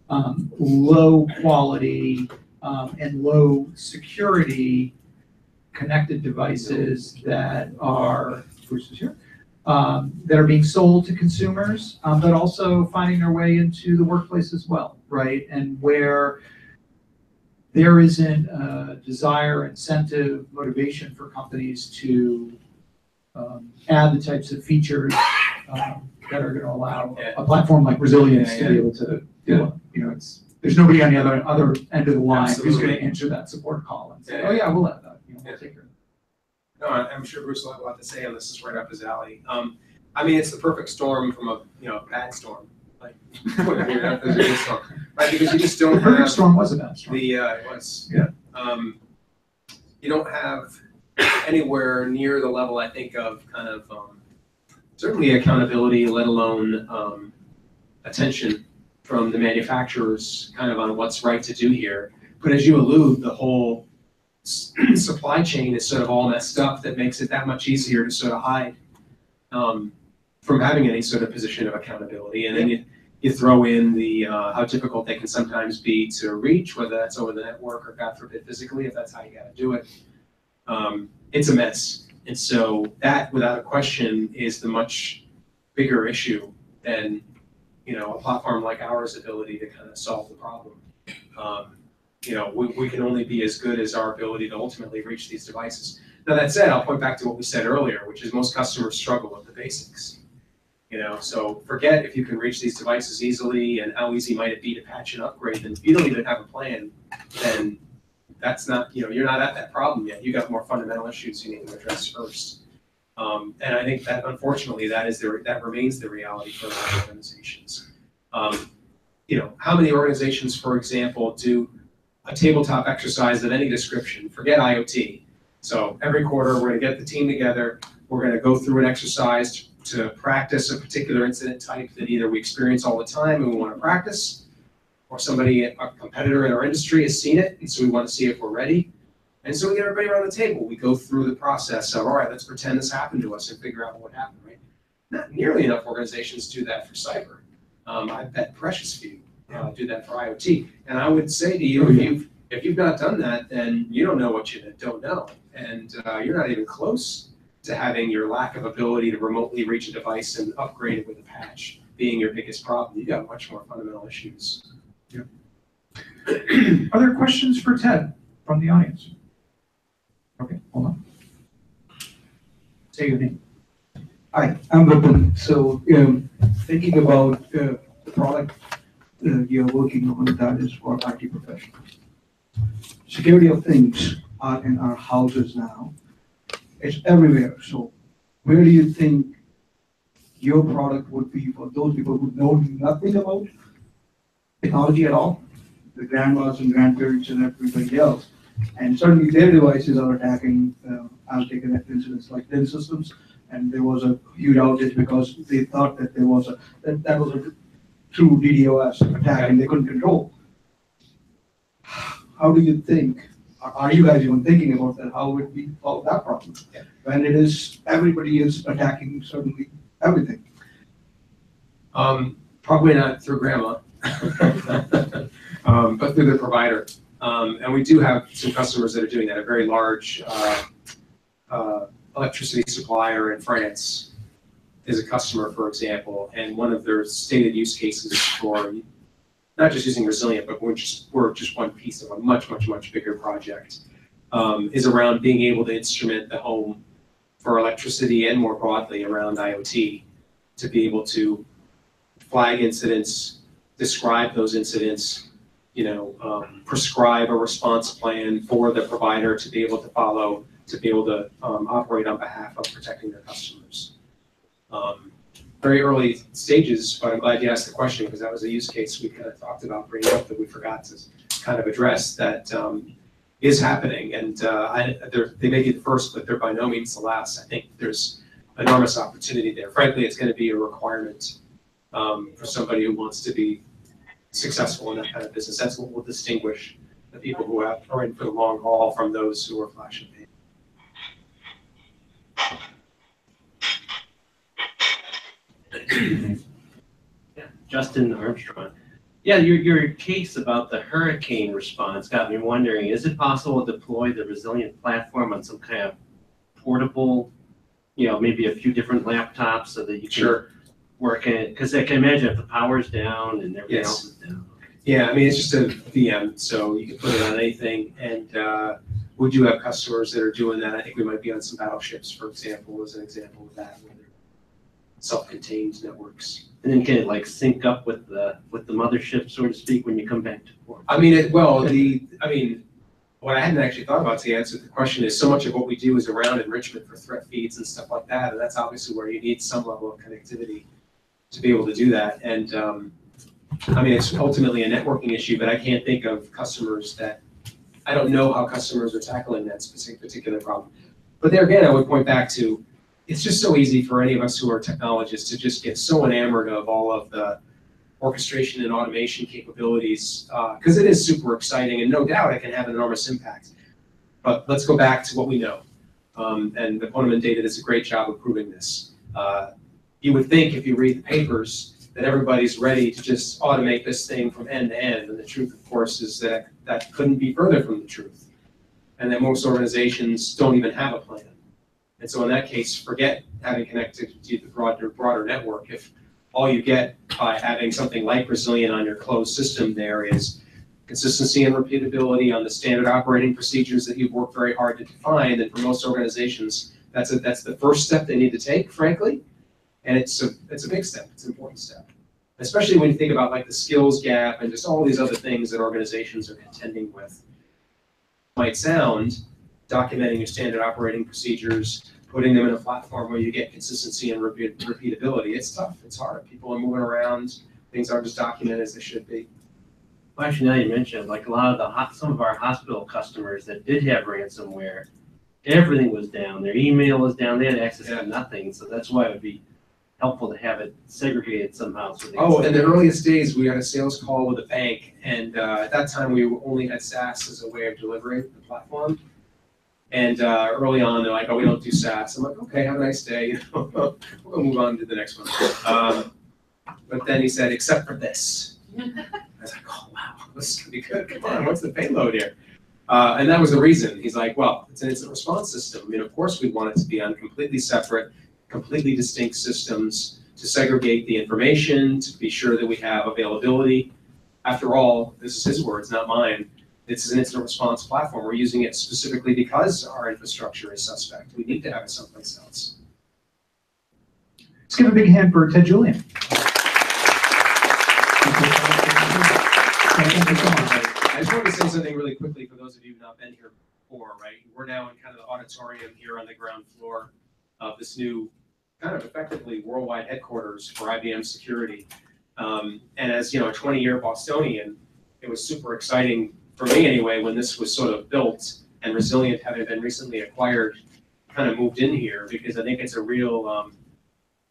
low quality and low security connected devices that are, Bruce is here, that are being sold to consumers, but also finding their way into the workplace as well, right? And where there isn't a desire, incentive, motivation for companies to add the types of features that are going to allow a platform like Resilience to be able to do it. You know, there's nobody on the other end of the line who's going to answer that support call and say, oh yeah, we'll have that. You know, we'll take care of it. No, I'm sure Bruce will have a lot to say on this. Is right up his alley. I mean, it's the perfect storm from a bad storm. Like, there's a good storm, right? Because you just don't have. The perfect storm was a bad storm. It was. Yeah. You don't have anywhere near the level I think of kind of certainly accountability, let alone attention from the manufacturers, kind of on what's right to do here. But as you allude, the whole supply chain is sort of all messed up. That makes it that much easier to sort of hide from having any sort of position of accountability. And then you throw in the how difficult they can sometimes be to reach, whether that's over the network or, God forbid, physically, if that's how you got to do it. It's a mess. And so that, without a question, is the much bigger issue than a platform like ours' ability to kind of solve the problem. We can only be as good as our ability to ultimately reach these devices. Now that said, I'll point back to what we said earlier, which is most customers struggle with the basics. So forget if you can reach these devices easily and how easy might it be to patch and upgrade. And if you don't even have a plan, then that's not, you're not at that problem yet. You got more fundamental issues you need to address first. And I think that unfortunately that remains the reality for a lot of organizations. How many organizations, for example, do a tabletop exercise of any description? Forget IoT. So every quarter, we're going to get the team together. We're going to go through an exercise to practice a particular incident type that either we experience all the time and we want to practice, or somebody, a competitor in our industry, has seen it, and so we want to see if we're ready. And so we get everybody around the table. We go through the process of, all right, let's pretend this happened to us and figure out what happened, right? Not nearly enough organizations do that for cyber. I bet precious few do that for IoT. And I would say to you, if you've not done that, then you don't know what you don't know. And you're not even close to having your lack of ability to remotely reach a device and upgrade it with a patch being your biggest problem. You've got much more fundamental issues. Yeah. Are there questions for Ted from the audience? Okay, hold on. Say your name. Hi, I'm Vipin. So thinking about the product you're working on, that is for IT professionals. Security of things are in our houses now. It's everywhere. So where do you think your product would be for those people who know nothing about technology at all? The grandmas and grandparents and everybody else. And certainly their devices are attacking, I've taken incidents like DIN systems, and there was a huge outage because they thought that that was a true DDoS attack and they couldn't control. How do you think, are you guys even thinking about that? How would we solve that problem? Yeah. When it is, everybody is attacking certainly everything. Probably not through grandma, but through the provider. And we do have some customers that are doing that. A very large electricity supplier in France is a customer, for example, and one of their stated use cases for not just using Resilient, but we're just one piece of a much bigger project, is around being able to instrument the home for electricity and more broadly around IoT, to be able to flag incidents, describe those incidents, prescribe a response plan for the provider to be able to follow, to be able to operate on behalf of protecting their customers. Very early stages, but I'm glad you asked the question, because that was a use case we kind of talked about bringing up that we forgot to kind of address that is happening. And they may be the first, but they're by no means the last. I think there's enormous opportunity there. Frankly, it's going to be a requirement for somebody who wants to be successful in that kind of business. That's what will distinguish the people who are in for the long haul from those who are flash and pan. Yeah, Justin Armstrong. Yeah, your case about the hurricane response got me wondering, is it possible to deploy the Resilient platform on some kind of portable, maybe a few different laptops so that you can Sure. work in it? Because I can imagine if the power's down and everything Yes. else is down. Yeah, I mean, it's just a VM, so you can put it on anything. And we do have customers that are doing that. I think we might be on some battleships, for example, as an example of that, where they're self-contained networks. And then can it like sync up with the mothership, so to speak, when you come back to port? I mean, what I hadn't actually thought about to answer the question is so much of what we do is around enrichment for threat feeds and stuff like that. And that's obviously where you need some level of connectivity to be able to do that. And I mean, it's ultimately a networking issue, but I can't think of customers I don't know how customers are tackling that specific particular problem. But there again, I would point back to, it's just so easy for any of us who are technologists to just get so enamored of all of the orchestration and automation capabilities, because it is super exciting, and no doubt it can have an enormous impact. But let's go back to what we know. And the Poneman data does a great job of proving this. You would think if you read the papers that everybody's ready to just automate this thing from end to end. And the truth, of course, is that that couldn't be further from the truth. And that most organizations don't even have a plan. And so in that case, forget having connected to the broader network. If all you get by having something like Resilient on your closed system there is consistency and repeatability on the standard operating procedures that you've worked very hard to define, then for most organizations, that's the first step they need to take, frankly. And it's a big step, it's an important step. Especially when you think about like the skills gap and just all these other things that organizations are contending with. Might sound, documenting your standard operating procedures, putting them in a platform where you get consistency and repeatability. It's tough, it's hard. People are moving around, things aren't as documented as they should be. Well, actually, now you mentioned, like a lot of some of our hospital customers that did have ransomware, everything was down. Their email was down. They had access to nothing. So that's why it would be helpful to have it segregated somehow. So in the earliest days, we had a sales call with a bank, and at that time, we only had SaaS as a way of delivering the platform. And early on, they're like, "Oh, we don't do SaaS." I'm like, "Okay, have a nice day. We'll move on to the next one." But then he said, "Except for this." I was like, "Oh wow, this is gonna be good. Come on, what's the payload here?" And that was the reason. He's like, "Well, it's an incident response system. I mean, of course, we want it to be on completely separate, completely distinct systems to segregate the information, to be sure that we have availability. After all, this is his words, not mine. This is an incident response platform. We're using it specifically because our infrastructure is suspect. We need to have it someplace else." Let's give a big hand for Ted Julian. Thank you so much. I just wanted to say something really quickly for those of you who've not been here before, right? We're now in kind of the auditorium here on the ground floor of this new kind of effectively worldwide headquarters for IBM security. And as, a 20-year Bostonian, it was super exciting for me anyway, when this was sort of built and Resilient, having been recently acquired, kind of moved in here, because I think it's a real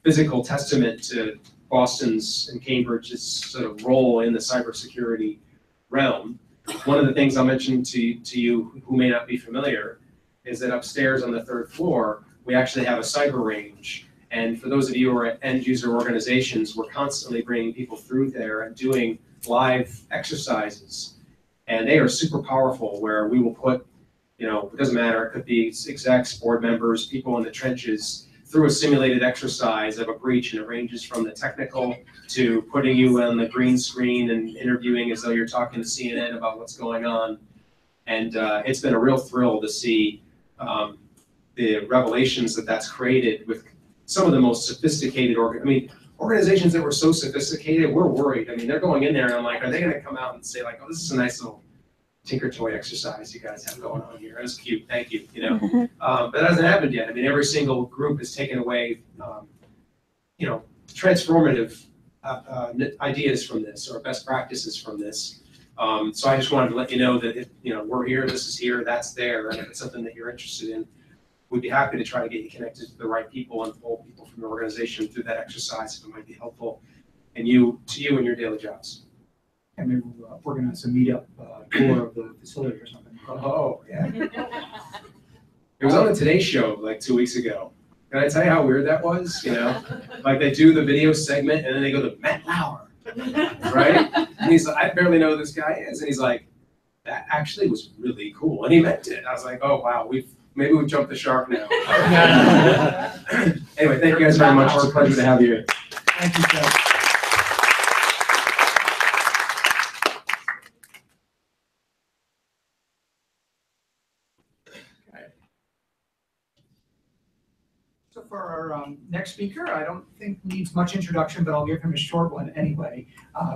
physical testament to Boston's and Cambridge's sort of role in the cybersecurity realm. One of the things I'll mention to you who may not be familiar is that upstairs on the 3rd floor, we actually have a cyber range. And for those of you who are end user organizations, we're constantly bringing people through there and doing live exercises. And they are super powerful, where we will put, it doesn't matter, it could be execs, board members, people in the trenches, through a simulated exercise of a breach, and it ranges from the technical to putting you on the green screen and interviewing as though you're talking to CNN about what's going on. And it's been a real thrill to see the revelations that's created with some of the most sophisticated organizations that were so sophisticated, we're worried. I mean, they're going in there and I'm like, are they gonna come out and say like, "Oh, this is a nice little Tinker Toy exercise you guys have going on here. That's cute, thank you," But that hasn't happened yet. I mean, every single group has taken away, transformative ideas from this, or best practices from this. So I just wanted to let you know that we're here, this is here, that's there, and if it's something that you're interested in, we'd be happy to try to get you connected to the right people and pull people from the organization through that exercise if it might be helpful, and to you and your daily jobs. And maybe we'll organize a meetup tour of the facility or something. Oh, yeah. It was on the Today Show like 2 weeks ago. Can I tell you how weird that was? Like they do the video segment and then they go to Matt Lauer, right? And he's like, "I barely know who this guy is," and he's like, "That actually was really cool," and he meant it. I was like, "Oh wow, maybe we've jumped the shark now. Anyway, thank you guys very much. It's a pleasure to have you here. Thank you, Joe. So for our next speaker, I don't think needs much introduction, but I'll give him a short one anyway.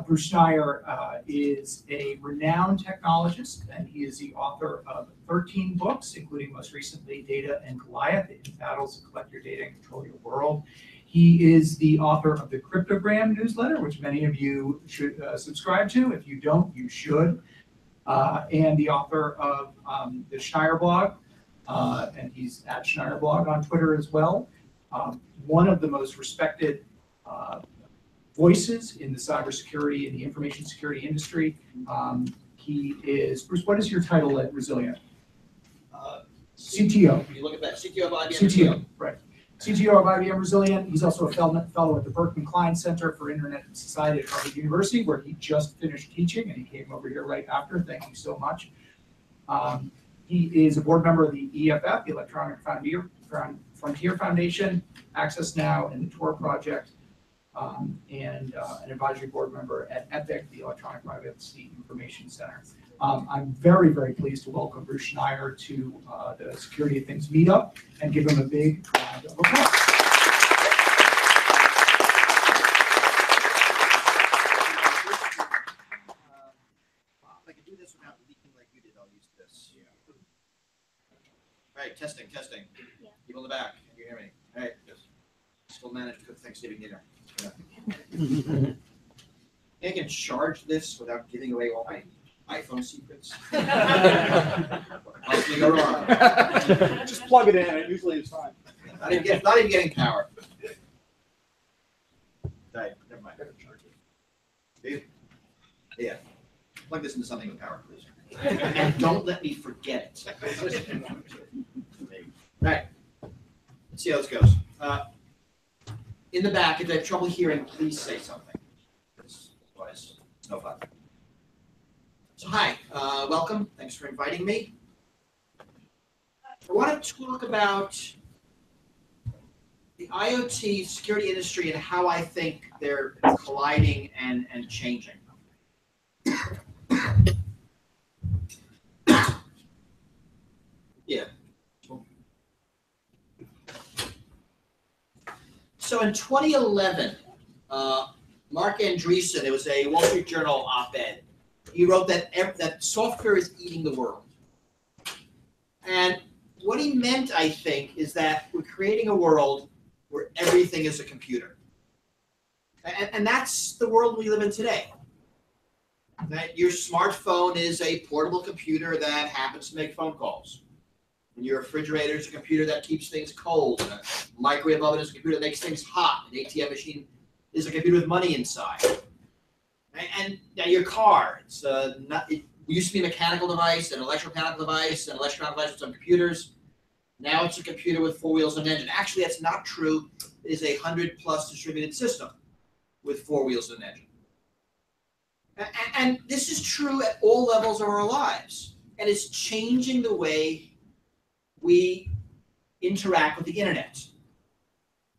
Bruce Schneier is a renowned technologist, and he is the author of 13 books, including most recently Data and Goliath, In Battles to Collect Your Data and Control Your World. He is the author of the Cryptogram newsletter, which many of you should subscribe to. If you don't, you should. And the author of the Schneier blog, and he's at Schneier blog on Twitter as well. One of the most respected voices in the cybersecurity and the information security industry. He is, Bruce, what is your title at Resilient? CTO. When you look at that, CTO of IBM. CTO, right. CTO of IBM Resilient. He's also a fellow at the Berkman Klein Center for Internet and Society at Harvard University, where he just finished teaching, and he came over here right after. Thank you so much. He is a board member of the EFF, the Electronic Frontier Foundation, Access Now, and the Tor Project, and an advisory board member at EPIC, the Electronic Privacy Information Center. I'm very, very pleased to welcome Bruce Schneier to the Security of Things meetup and give him a big round of applause. If I could do this without leaking like you did, I'll use this. All right, testing. Yeah. People in the back, can you hear me? All right, still managed to cook Thanksgiving dinner. Yeah. I can charge this without giving away all my iPhone secrets. Possibly go wrong. Just plug it in, and usually it's fine. Not even getting power. Right, never mind. Yeah. Plug this into something with power, please. And don't let me forget it. Right. Let's see how this goes. In the back, if you have trouble hearing, please say something. Otherwise, it's no fun. So hi, welcome. Thanks for inviting me. I want to talk about the IoT security industry and how I think they're colliding and changing. Yeah. So in 2011, Mark Andreessen, it was a Wall Street Journal op-ed. He wrote that software is eating the world. And what he meant, I think, is that we're creating a world where everything is a computer. And that's the world we live in today. That your smartphone is a portable computer that happens to make phone calls. And your refrigerator is a computer that keeps things cold. And a microwave oven is a computer that makes things hot. An ATM machine is a computer with money inside. And now your car, it used to be a mechanical device, an electromechanical device, an electronic device with some computers. Now it's a computer with 4 wheels and an engine. Actually, that's not true. It is a 100+ distributed system with 4 wheels and an engine. And this is true at all levels of our lives. And it's changing the way we interact with the internet.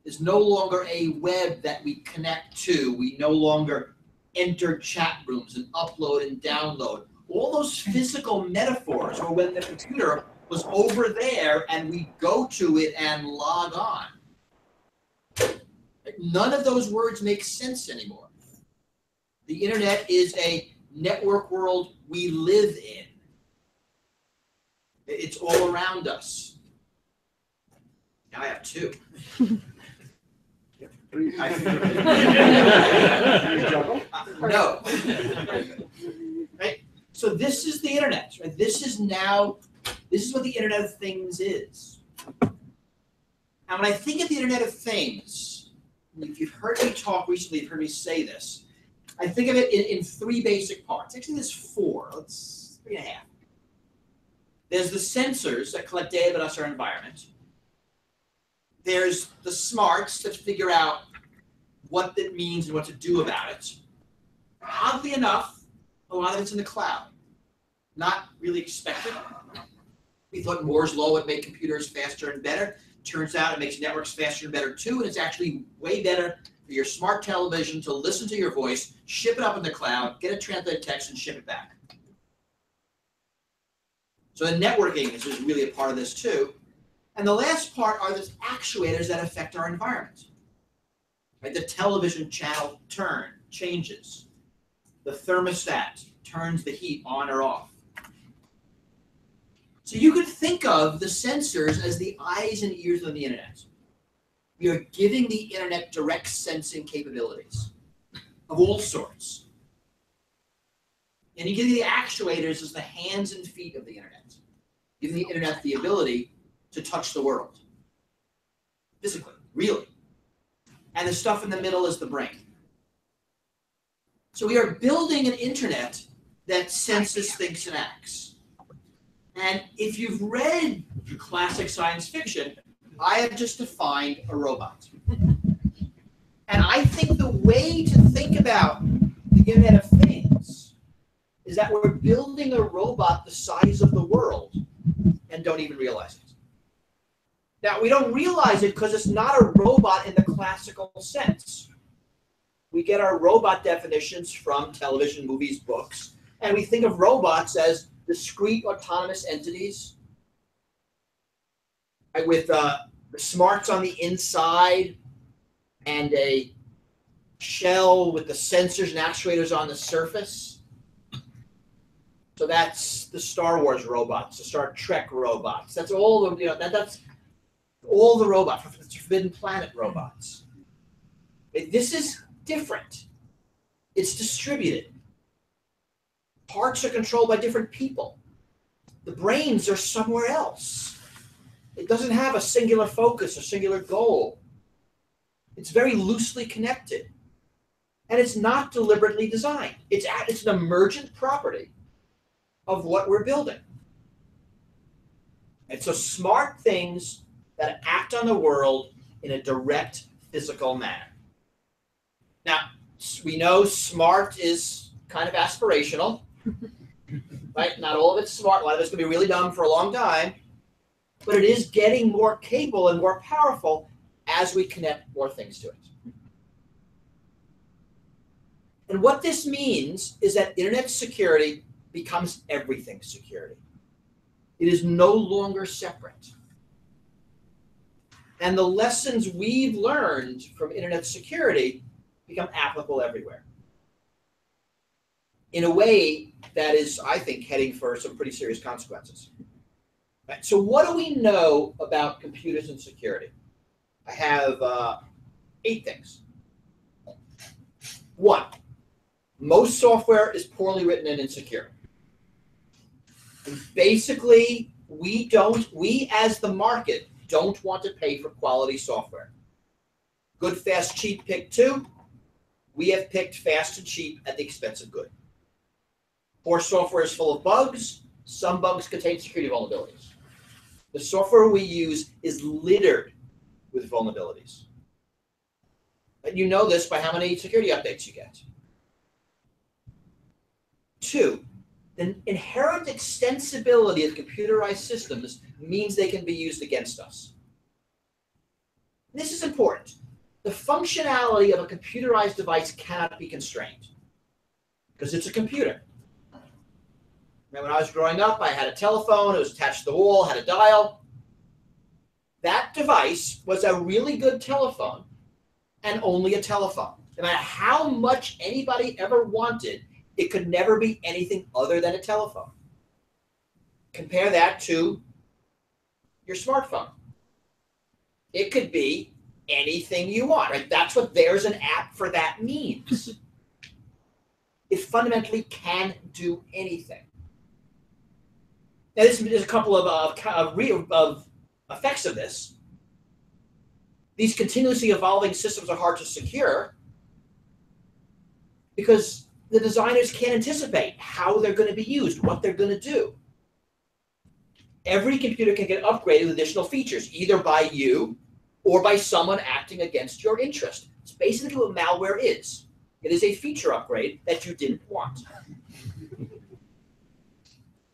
There's no longer a web that we connect to. We no longer enter chat rooms and upload and download. All those physical metaphors are when the computer was over there and we go to it and log on. None of those words make sense anymore. The internet is a network world we live in. It's all around us. Now I have two. No. Right? So this is the internet. Right? This is what the Internet of Things is. And when I think of the Internet of Things, if you've heard me talk recently, you've heard me say this, I think of it in 3 basic parts. Actually, there's 4. 3.5. There's the sensors that collect data about our environment. There's the smarts that figure out what that means and what to do about it. Oddly enough, a lot of it's in the cloud. Not really expected. We thought Moore's law would make computers faster and better. Turns out it makes networks faster and better too, and it's actually way better for your smart television to listen to your voice, ship it up in the cloud, get a translated text, and ship it back. So the networking is really a part of this too. And the last part are the actuators that affect our environment. Right? The television channel changes. The thermostat turns the heat on or off. So you could think of the sensors as the eyes and ears of the internet. We are giving the internet direct sensing capabilities of all sorts. And you give the actuators as the hands and feet of the internet, giving the internet the ability to touch the world. Physically, really. And the stuff in the middle is the brain. So we are building an internet that senses, thinks, and acts. And if you've read classic science fiction, I have just defined a robot. And I think the way to think about the Internet of Things is that we're building a robot the size of the world and don't even realize it. Now, we don't realize it because it's not a robot in the classical sense. We get our robot definitions from television, movies, books, and we think of robots as discrete autonomous entities, right, with the smarts on the inside and a shell with the sensors and actuators on the surface. So that's the Star Wars robots, the Star Trek robots. That's all the that's all the robots, Forbidden Planet robots. This is different. It's distributed. Parts are controlled by different people. The brains are somewhere else. It doesn't have a singular focus, a singular goal. It's very loosely connected. And it's not deliberately designed. It's an emergent property of what we're building. And so smart things that act on the world in a direct physical manner. Now, we know smart is kind of aspirational, right? Not all of it's smart. A lot of it's going to be really dumb for a long time, but it is getting more capable and more powerful as we connect more things to it. And what this means is that internet security becomes everything security. It is no longer separate. And the lessons we've learned from internet security become applicable everywhere in a way that is, I think, heading for some pretty serious consequences. Right, so what do we know about computers and security? I have 8 things. 1, most software is poorly written and insecure. And basically, we as the market don't want to pay for quality software. Good, fast, cheap, pick 2. We have picked fast and cheap at the expense of good. Poor software is full of bugs. Some bugs contain security vulnerabilities. The software we use is littered with vulnerabilities. And you know this by how many security updates you get. 2, the inherent extensibility of computerized systems means they can be used against us. This is important. The functionality of a computerized device cannot be constrained because it's a computer. When I was growing up, I had a telephone. It was attached to the wall, had a dial. That device was a really good telephone and only a telephone. No matter how much anybody ever wanted, it could never be anything other than a telephone. Compare that to your smartphone. It could be anything you want, right? That's what there's an app for that means. It fundamentally can do anything. Now, there's a couple of effects of this. These continuously evolving systems are hard to secure because the designers can't anticipate how they're going to be used, what they're going to do. Every computer can get upgraded with additional features, either by you or by someone acting against your interest. It's basically what malware is. It is a feature upgrade that you didn't want.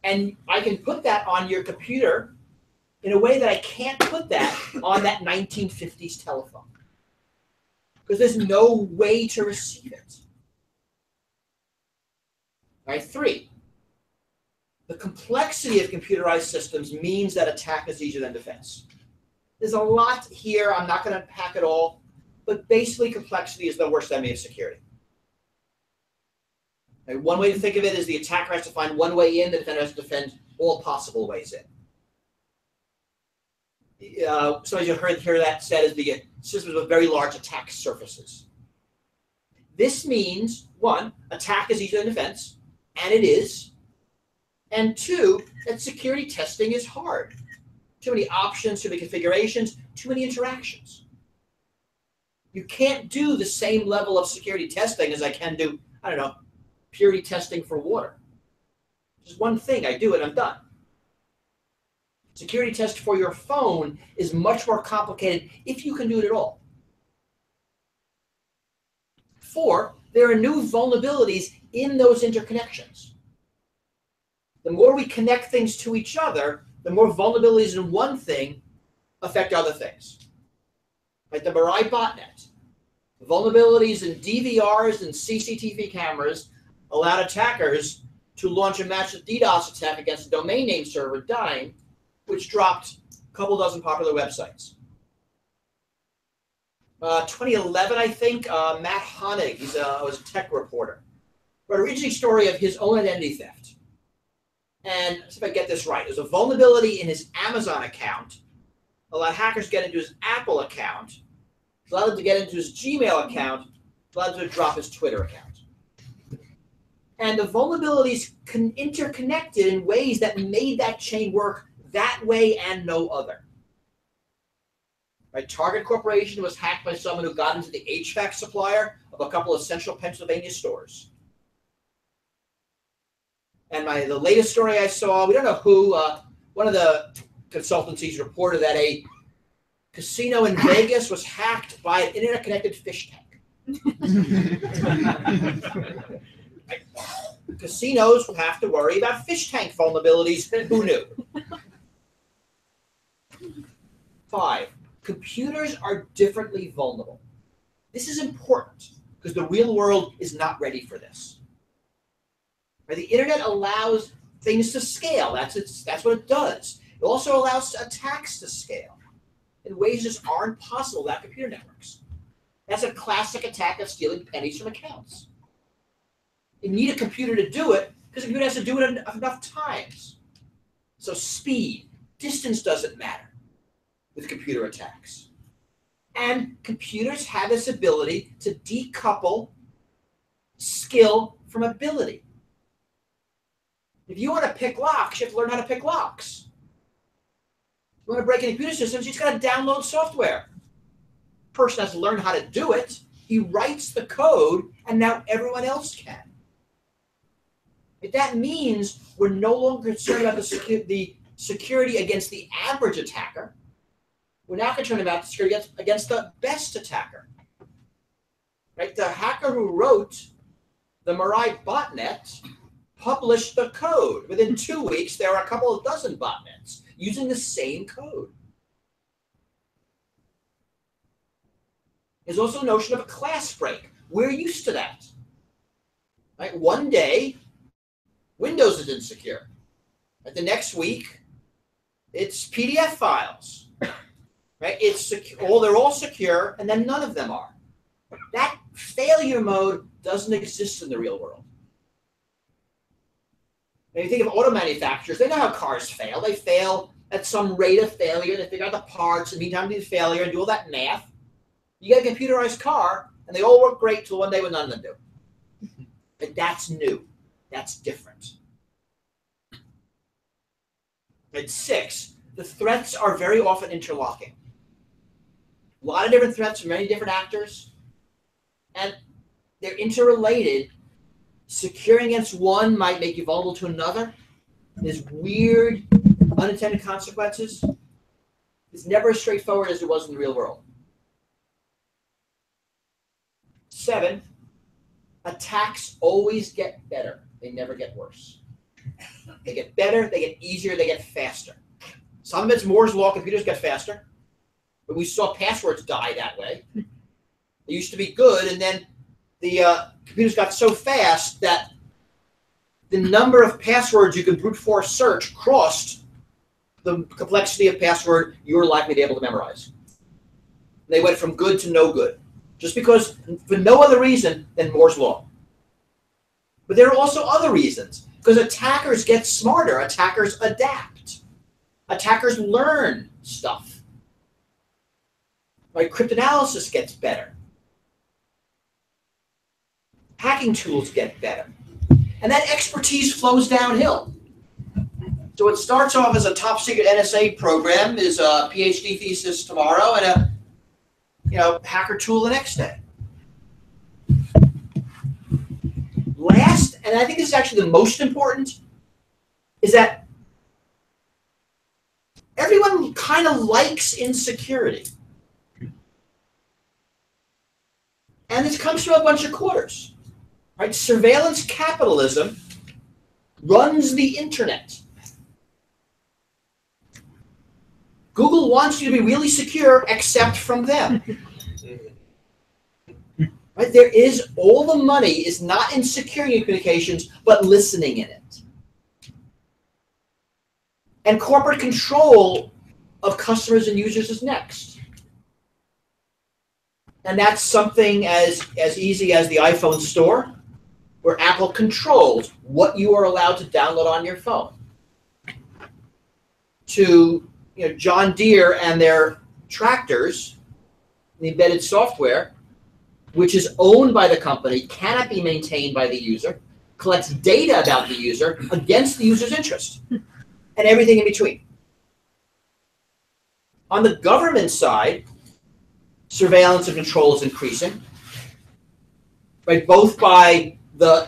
And I can put that on your computer in a way that I can't put that on that 1950s telephone. Because there's no way to receive it. All right, 3. The complexity of computerized systems means that attack is easier than defense. There's a lot here. I'm not going to unpack it all. But basically, complexity is the worst enemy of security. Okay, one way to think of it is the attacker has to find one way in, the defender has to defend all possible ways in. Some of you hear that said as the systems with very large attack surfaces. This means, 1, attack is easier than defense, and it is. And 2, that security testing is hard. Too many options, too many configurations, too many interactions. You can't do the same level of security testing as I can do, I don't know, purity testing for water. Just one thing, I do it, I'm done. Security test for your phone is much more complicated if you can do it at all. 4, there are new vulnerabilities in those interconnections. The more we connect things to each other, the more vulnerabilities in one thing affect other things. Like the Mirai botnet. Vulnerabilities in DVRs and CCTV cameras allowed attackers to launch a massive DDoS attack against a domain name server, Dime, which dropped a couple dozen popular websites. 2011, I think, Matt Honig, was a tech reporter, wrote an interesting story of his own identity theft. And let's see if I get this right. There's a vulnerability in his Amazon account, allowed hackers to get into his Apple account, allowed him to get into his Gmail account, allowed him to drop his Twitter account. And the vulnerabilities interconnected in ways that made that chain work that way and no other. Right? Target Corporation was hacked by someone who got into the HVAC supplier of a couple of central Pennsylvania stores. And the latest story I saw, we don't know who, one of the consultancies reported that a casino in Vegas was hacked by an internet-connected fish tank. Casinos have to worry about fish tank vulnerabilities. Who knew? 5, computers are differently vulnerable. This is important because the real world is not ready for this. The internet allows things to scale. That's what it does. It also allows attacks to scale in ways that just aren't possible without computer networks. That's a classic attack of stealing pennies from accounts. You need a computer to do it because the computer has to do it enough times. So speed, distance doesn't matter with computer attacks. And computers have this ability to decouple skill from ability. If you want to pick locks, you have to learn how to pick locks. If you want to break into computer systems, you just got to download software. Person has to learn how to do it. He writes the code, and now everyone else can. If that means we're no longer concerned about the security against the average attacker. We're now concerned about the security against the best attacker. Right? The hacker who wrote the Mirai botnet published the code. Within 2 weeks, there are a couple of dozen botnets using the same code. There's also a notion of a class break. We're used to that. Right? One day, Windows is insecure. Right? The next week, it's PDF files. Right? They're all secure, and then none of them are. That failure mode doesn't exist in the real world. And you think of auto manufacturers, they know how cars fail. They fail at some rate of failure. They figure out the parts, and meantime do the failure, and do all that math. You get a computerized car, and they all work great till one day when none of them do. But that's new. That's different. At 6, the threats are very often interlocking. A lot of different threats from many different actors, and they're interrelated. Securing against one might make you vulnerable to another. There's weird, unintended consequences. It's never as straightforward as it was in the real world. 7, attacks always get better. They never get worse. They get better, they get easier, they get faster. Some of it's Moore's Law, computers get faster. But we saw passwords die that way. They used to be good, and then the computers got so fast that the number of passwords you could brute force search crossed the complexity of password you were likely to be able to memorize. They went from good to no good, just because, for no other reason than Moore's Law. But there are also other reasons, because attackers get smarter, attackers adapt, attackers learn stuff. Right? Cryptanalysis gets better. Hacking tools get better. And that expertise flows downhill. So it starts off as a top secret NSA program, is a PhD thesis tomorrow, and a hacker tool the next day. Last, and I think this is actually the most important, is that everyone kind of likes insecurity. And this comes from a bunch of quarters. Right? Surveillance capitalism runs the internet. Google wants you to be really secure, except from them. Right? There is, all the money is not in securing your communications, but listening in it. And corporate control of customers and users is next. And that's something as easy as the iPhone store, where Apple controls what you are allowed to download on your phone, to John Deere and their tractors, the embedded software, which is owned by the company, cannot be maintained by the user, collects data about the user against the user's interest, and everything in between. On the government side, surveillance and control is increasing, right? Both by the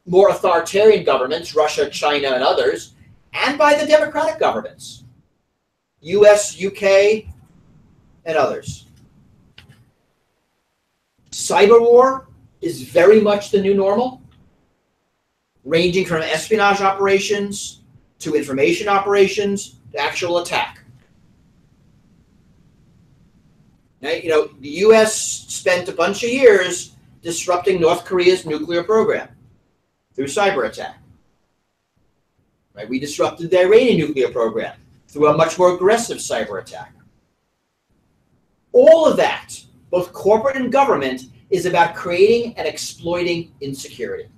more authoritarian governments, Russia, China, and others, and by the democratic governments, US, UK, and others. Cyber war is very much the new normal, ranging from espionage operations to information operations to actual attack. Now, the US spent a bunch of years disrupting North Korea's nuclear program through cyber attack. Right? We disrupted the Iranian nuclear program through a much more aggressive cyber attack. All of that, both corporate and government, is about creating and exploiting insecurity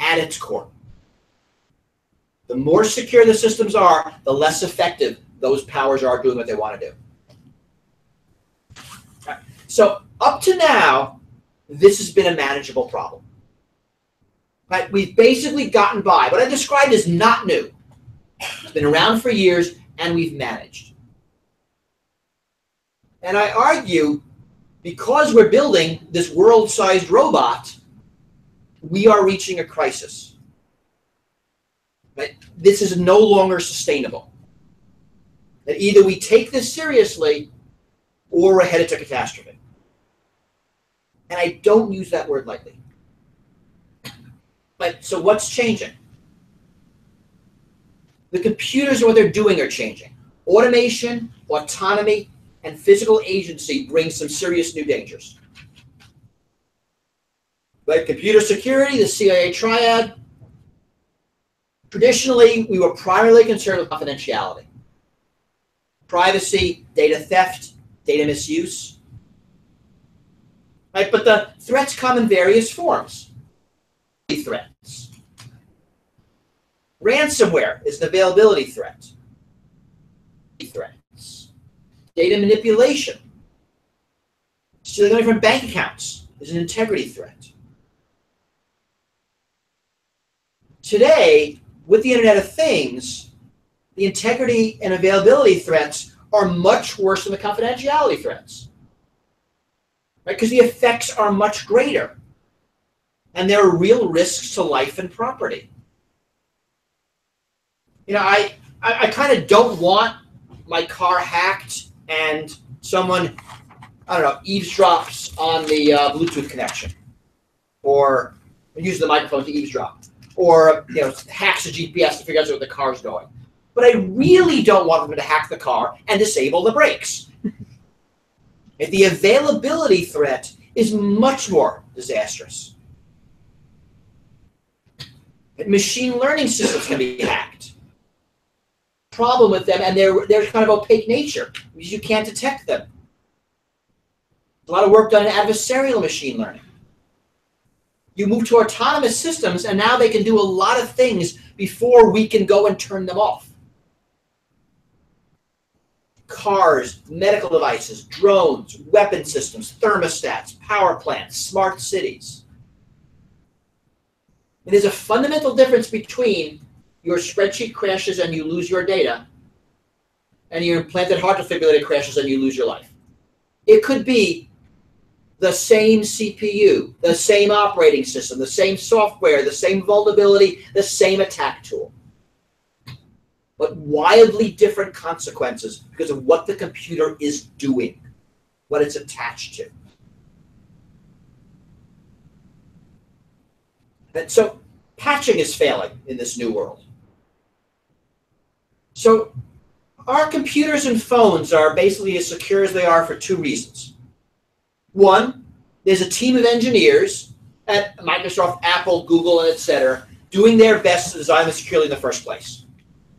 at its core. The more secure the systems are, the less effective those powers are doing what they want to do. Right. So up to now, this has been a manageable problem. Right? We've basically gotten by. What I described is not new. It's been around for years, and we've managed. And I argue, because we're building this world-sized robot, we are reaching a crisis. Right? This is no longer sustainable. That either we take this seriously, or we're headed to catastrophe. And I don't use that word lightly. But so what's changing? The computers and what they're doing are changing. Automation, autonomy, and physical agency bring some serious new dangers. Like computer security, the CIA triad. Traditionally, we were primarily concerned with confidentiality. Privacy, data theft, data misuse. Right? But the threats come in various forms. Threats. Ransomware is an availability threat. Threats. Data manipulation. Stealing money from bank accounts is an integrity threat. Today, with the Internet of Things, the integrity and availability threats are much worse than the confidentiality threats. Right? Because the effects are much greater. And there are real risks to life and property. I kind of don't want my car hacked and someone, eavesdrops on the Bluetooth connection, or use the microphone to eavesdrop. or hacks the GPS to figure out where the car's going. But I really don't want them to hack the car and disable the brakes. If the availability threat is much more disastrous. Machine learning systems can be hacked. Problem with them, and they're kind of opaque nature, because you can't detect them. A lot of work done in adversarial machine learning. You move to autonomous systems, and now they can do a lot of things before we can go and turn them off. Cars, medical devices, drones, weapon systems, thermostats, power plants, smart cities. And there's a fundamental difference between your spreadsheet crashes and you lose your data, and your implanted heart defibrillator crashes and you lose your life. It could be the same CPU, the same operating system, the same software, the same vulnerability, the same attack tool. But wildly different consequences because of what the computer is doing, what it's attached to. And so patching is failing in this new world. So our computers and phones are basically as secure as they are for two reasons. One, there's a team of engineers at Microsoft, Apple, Google, and et cetera, doing their best to design them securely in the first place.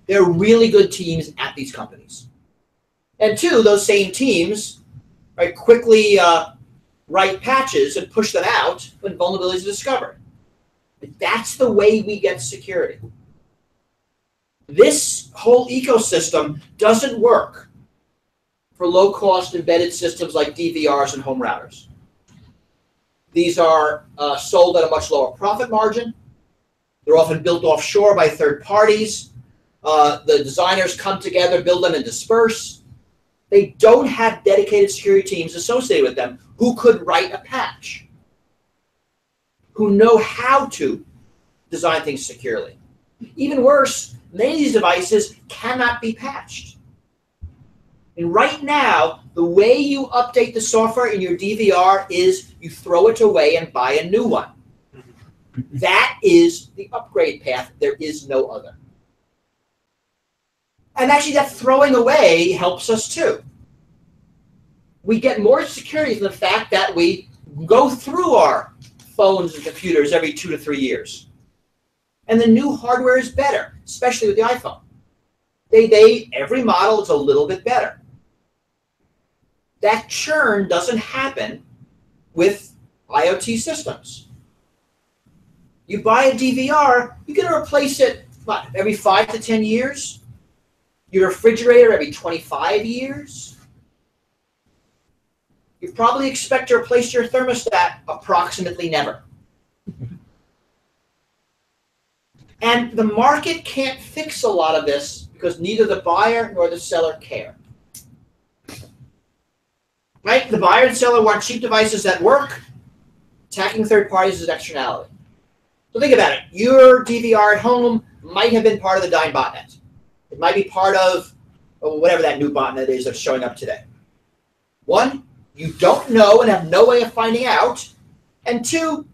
They're really good teams at these companies. And two, those same teams quickly write patches and push them out when vulnerabilities are discovered. That's the way we get security. This whole ecosystem doesn't work for low-cost embedded systems like DVRs and home routers. These are sold at a much lower profit margin. They're often built offshore by third parties. The designers come together, build them, and disperse. They don't have dedicated security teams associated with them who could write a patch, who know how to design things securely. Even worse, many of these devices cannot be patched. And right now, the way you update the software in your DVR is you throw it away and buy a new one. That is the upgrade path. There is no other. And actually, that throwing away helps us too. We get more security from the fact that we go through our phones and computers every 2 to 3 years. And the new hardware is better, especially with the iPhone. Every model is a little bit better. That churn doesn't happen with IoT systems. You buy a DVR, you're going to replace it every 5 to 10 years. Your refrigerator every 25 years. You probably expect to replace your thermostat approximately never. And the market can't fix a lot of this because neither the buyer nor the seller care. Right? The buyer and seller want cheap devices that work. Attacking third parties is an externality. So think about it. Your DVR at home might have been part of the Dyn botnet. It might be part of whatever that new botnet is that's showing up today. One, you don't know and have no way of finding out. And two,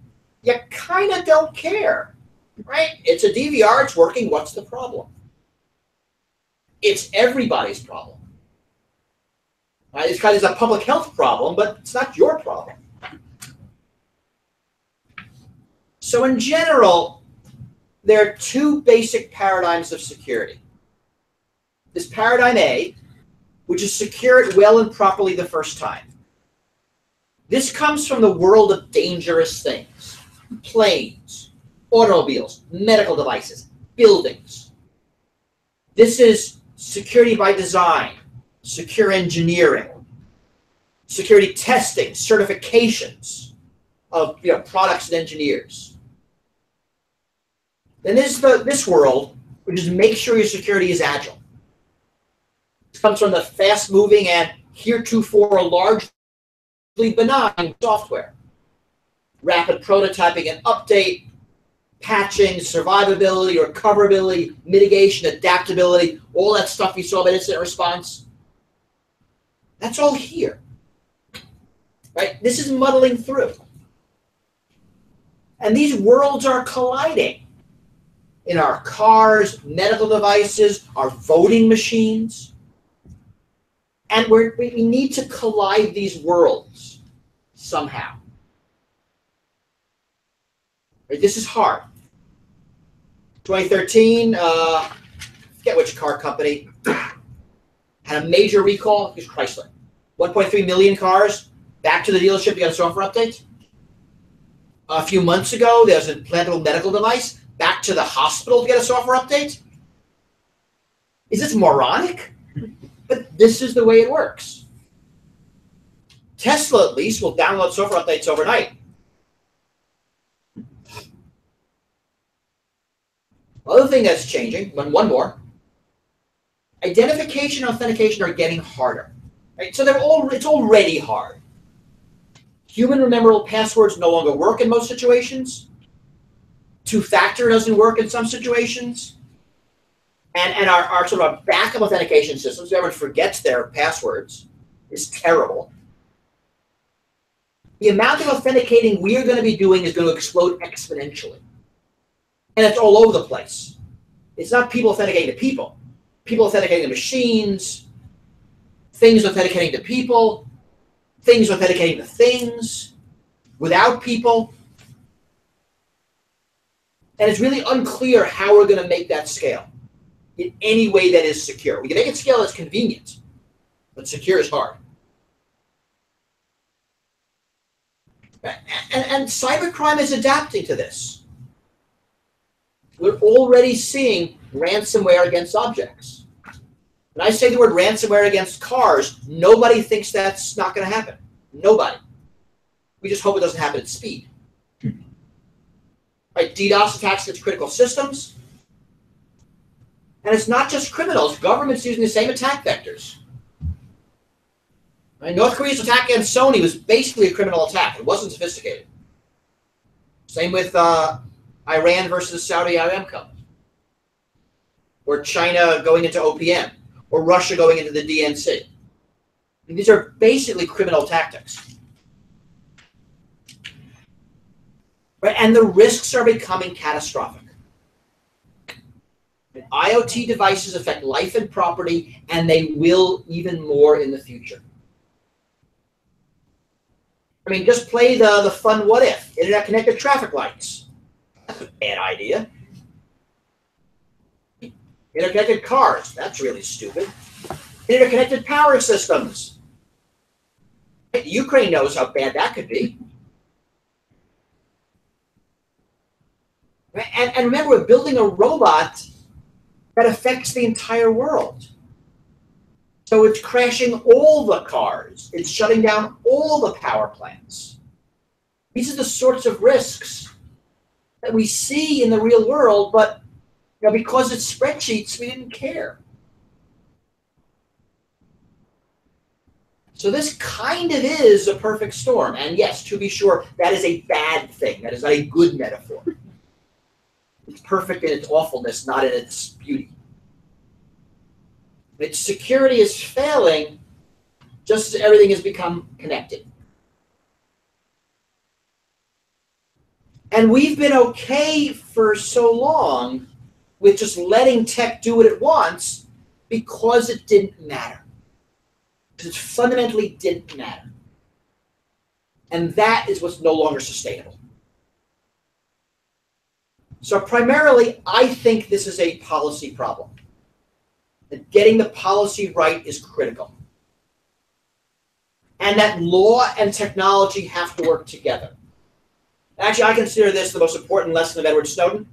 you kind of don't care. Right? It's a DVR, it's working, what's the problem? It's everybody's problem. Right? It's kind of a public health problem, but it's not your problem. So in general, there are two basic paradigms of security. This paradigm A, which is secure it well and properly the first time. This comes from the world of dangerous things. Planes, automobiles, medical devices, buildings. This is security by design, secure engineering, security testing, certifications of products and engineers. Then there's this world, which is make sure your security is agile. This comes from the fast-moving and heretofore largely benign software. Rapid prototyping and update, patching, survivability, recoverability, mitigation, adaptability, all that stuff you saw about incident response. That's all here. Right? This is muddling through. And these worlds are colliding. in our cars, medical devices, our voting machines. And we need to collide these worlds somehow. Right, this is hard. 2013, forget which car company, had a major recall. It was Chrysler. 1.3 million cars, back to the dealership to get a software update. A few months ago, there was an implantable medical device, back to the hospital to get a software update. Is this moronic? But this is the way it works. Tesla, at least, will download software updates overnight. Other thing that's changing, one more. Identification and authentication are getting harder. Right? So it's already hard. Human memorable passwords no longer work in most situations. Two-factor doesn't work in some situations. And our sort of backup authentication systems, everyone forgets their passwords, is terrible. The amount of authenticating we are going to be doing is going to explode exponentially. And it's all over the place. It's not people authenticating to people. People authenticating to machines, things authenticating to people, things authenticating to things, without people. And it's really unclear how we're going to make that scale in any way that is secure. We can make it scale that's convenient, but secure is hard. And cybercrime is adapting to this. We're already seeing ransomware against objects. When I say the word ransomware against cars, nobody thinks that's not going to happen. Nobody. We just hope it doesn't happen at speed. Right, DDoS attacks against critical systems. And it's not just criminals. Governments using the same attack vectors. Right, North Korea's attack against Sony was basically a criminal attack. It wasn't sophisticated. Same with Iran versus Saudi Aramco. Or China going into OPM. Or Russia going into the DNC. And these are basically criminal tactics. Right? And the risks are becoming catastrophic. IoT devices affect life and property, and they will even more in the future. I mean, just play the fun what if. Internet-connected traffic lights. That's a bad idea. Interconnected cars. That's really stupid. Interconnected power systems. Ukraine knows how bad that could be. And remember, we're building a robot that affects the entire world. So it's crashing all the cars. It's shutting down all the power plants. These are the sorts of risks that we see in the real world, but because it's spreadsheets, we didn't care. So this kind of is a perfect storm. And yes, to be sure, that is a bad thing. That is not a good metaphor. It's perfect in its awfulness, not in its beauty. Its security is failing just as everything has become connected. And we've been okay for so long with just letting tech do what it wants because it didn't matter. Because it fundamentally didn't matter. And that is what's no longer sustainable. So primarily, I think this is a policy problem. That getting the policy right is critical. And that law and technology have to work together. Actually, I consider this the most important lesson of Edward Snowden.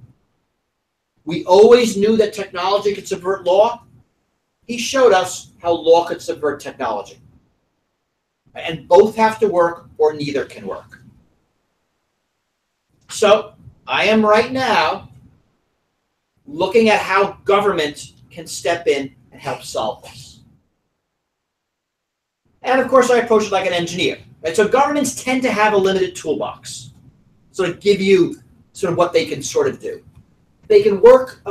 We always knew that technology could subvert law. He showed us how law could subvert technology. And both have to work or neither can work. So I am right now looking at how government can step in and help solve this. And of course, I approach it like an engineer. Right? So governments tend to have a limited toolbox. So to give you sort of what they can sort of do. They can work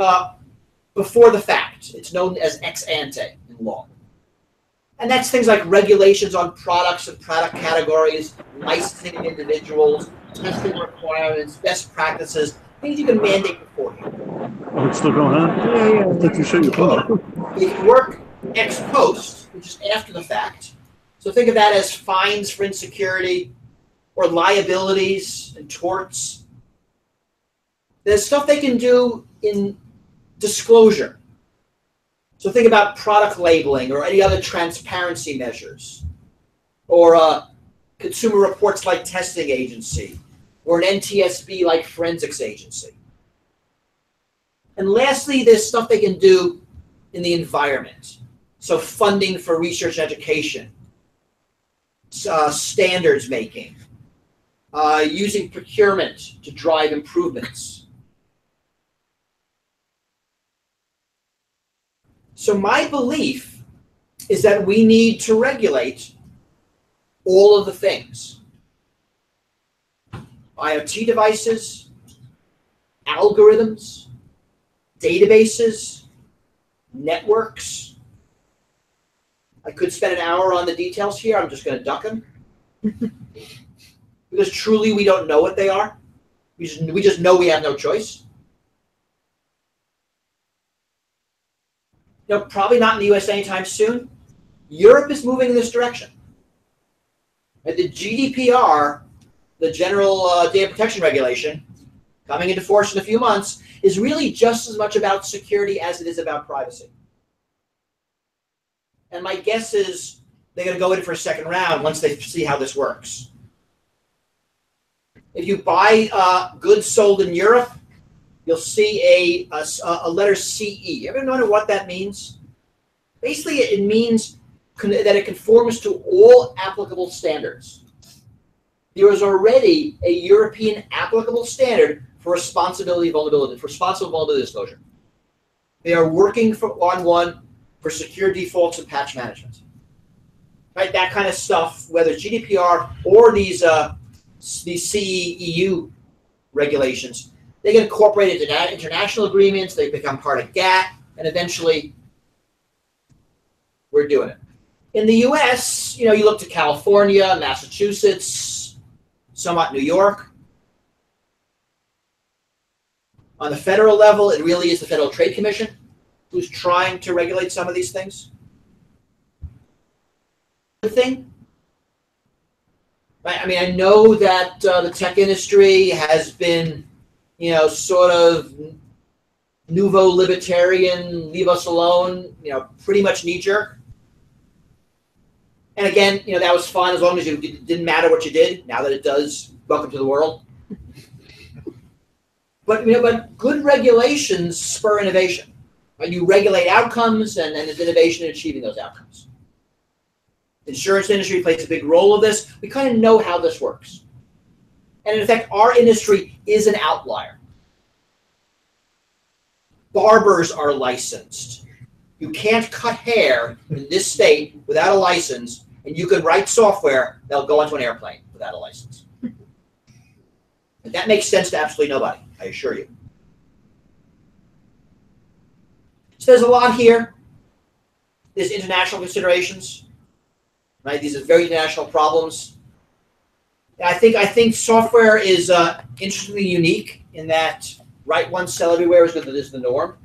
before the fact. It's known as ex ante in law. And that's things like regulations on products and product categories, licensing of individuals, testing requirements, best practices, things you can mandate beforehand. Oh, it's still going on? Yeah. I think you shut your phone. It can work ex post, which is after the fact. So think of that as fines for insecurity or liabilities and torts. There's stuff they can do in disclosure. So think about product labeling or any other transparency measures, or consumer reports like testing agency, or an NTSB like forensics agency. And lastly, there's stuff they can do in the environment. So funding for research and education, standards making, using procurement to drive improvements. So my belief is that we need to regulate all of the things. IoT devices, algorithms, databases, networks. I could spend an hour on the details here. I'm just going to duck them. Because truly we don't know what they are. We just know we have no choice. You know, probably not in the US anytime soon. Europe is moving in this direction. And the GDPR, the General Data Protection Regulation, coming into force in a few months, is really just as much about security as it is about privacy. And my guess is they're going to go in for a second round once they see how this works. If you buy goods sold in Europe, you'll see a letter CE. Ever know what that means? Basically, it means that it conforms to all applicable standards. There is already a European applicable standard for responsible vulnerability disclosure. They are working on one for secure defaults and patch management. Right, that kind of stuff, whether it's GDPR or these CE/EU regulations, they get incorporated into international agreements. They become part of GATT, and eventually, we're doing it. In the U.S., you look to California, Massachusetts, somewhat New York. On the federal level, it really is the Federal Trade Commission who's trying to regulate some of these things. The thing, right? I mean, I know that the tech industry has been, sort of nouveau libertarian, leave us alone, pretty much knee-jerk. And again, that was fine as long as it didn't matter what you did. Now that it does, welcome to the world. But good regulations spur innovation. Right? You regulate outcomes, and there's innovation in achieving those outcomes. Insurance industry plays a big role of this. We kind of know how this works. And in fact, our industry is an outlier. Barbers are licensed. You can't cut hair in this state without a license, and you can write software that'll go onto an airplane without a license. And that makes sense to absolutely nobody, I assure you. So there's a lot here. There's international considerations. Right? These are very international problems. I think software is interestingly unique in that write one, sell everywhere is the norm.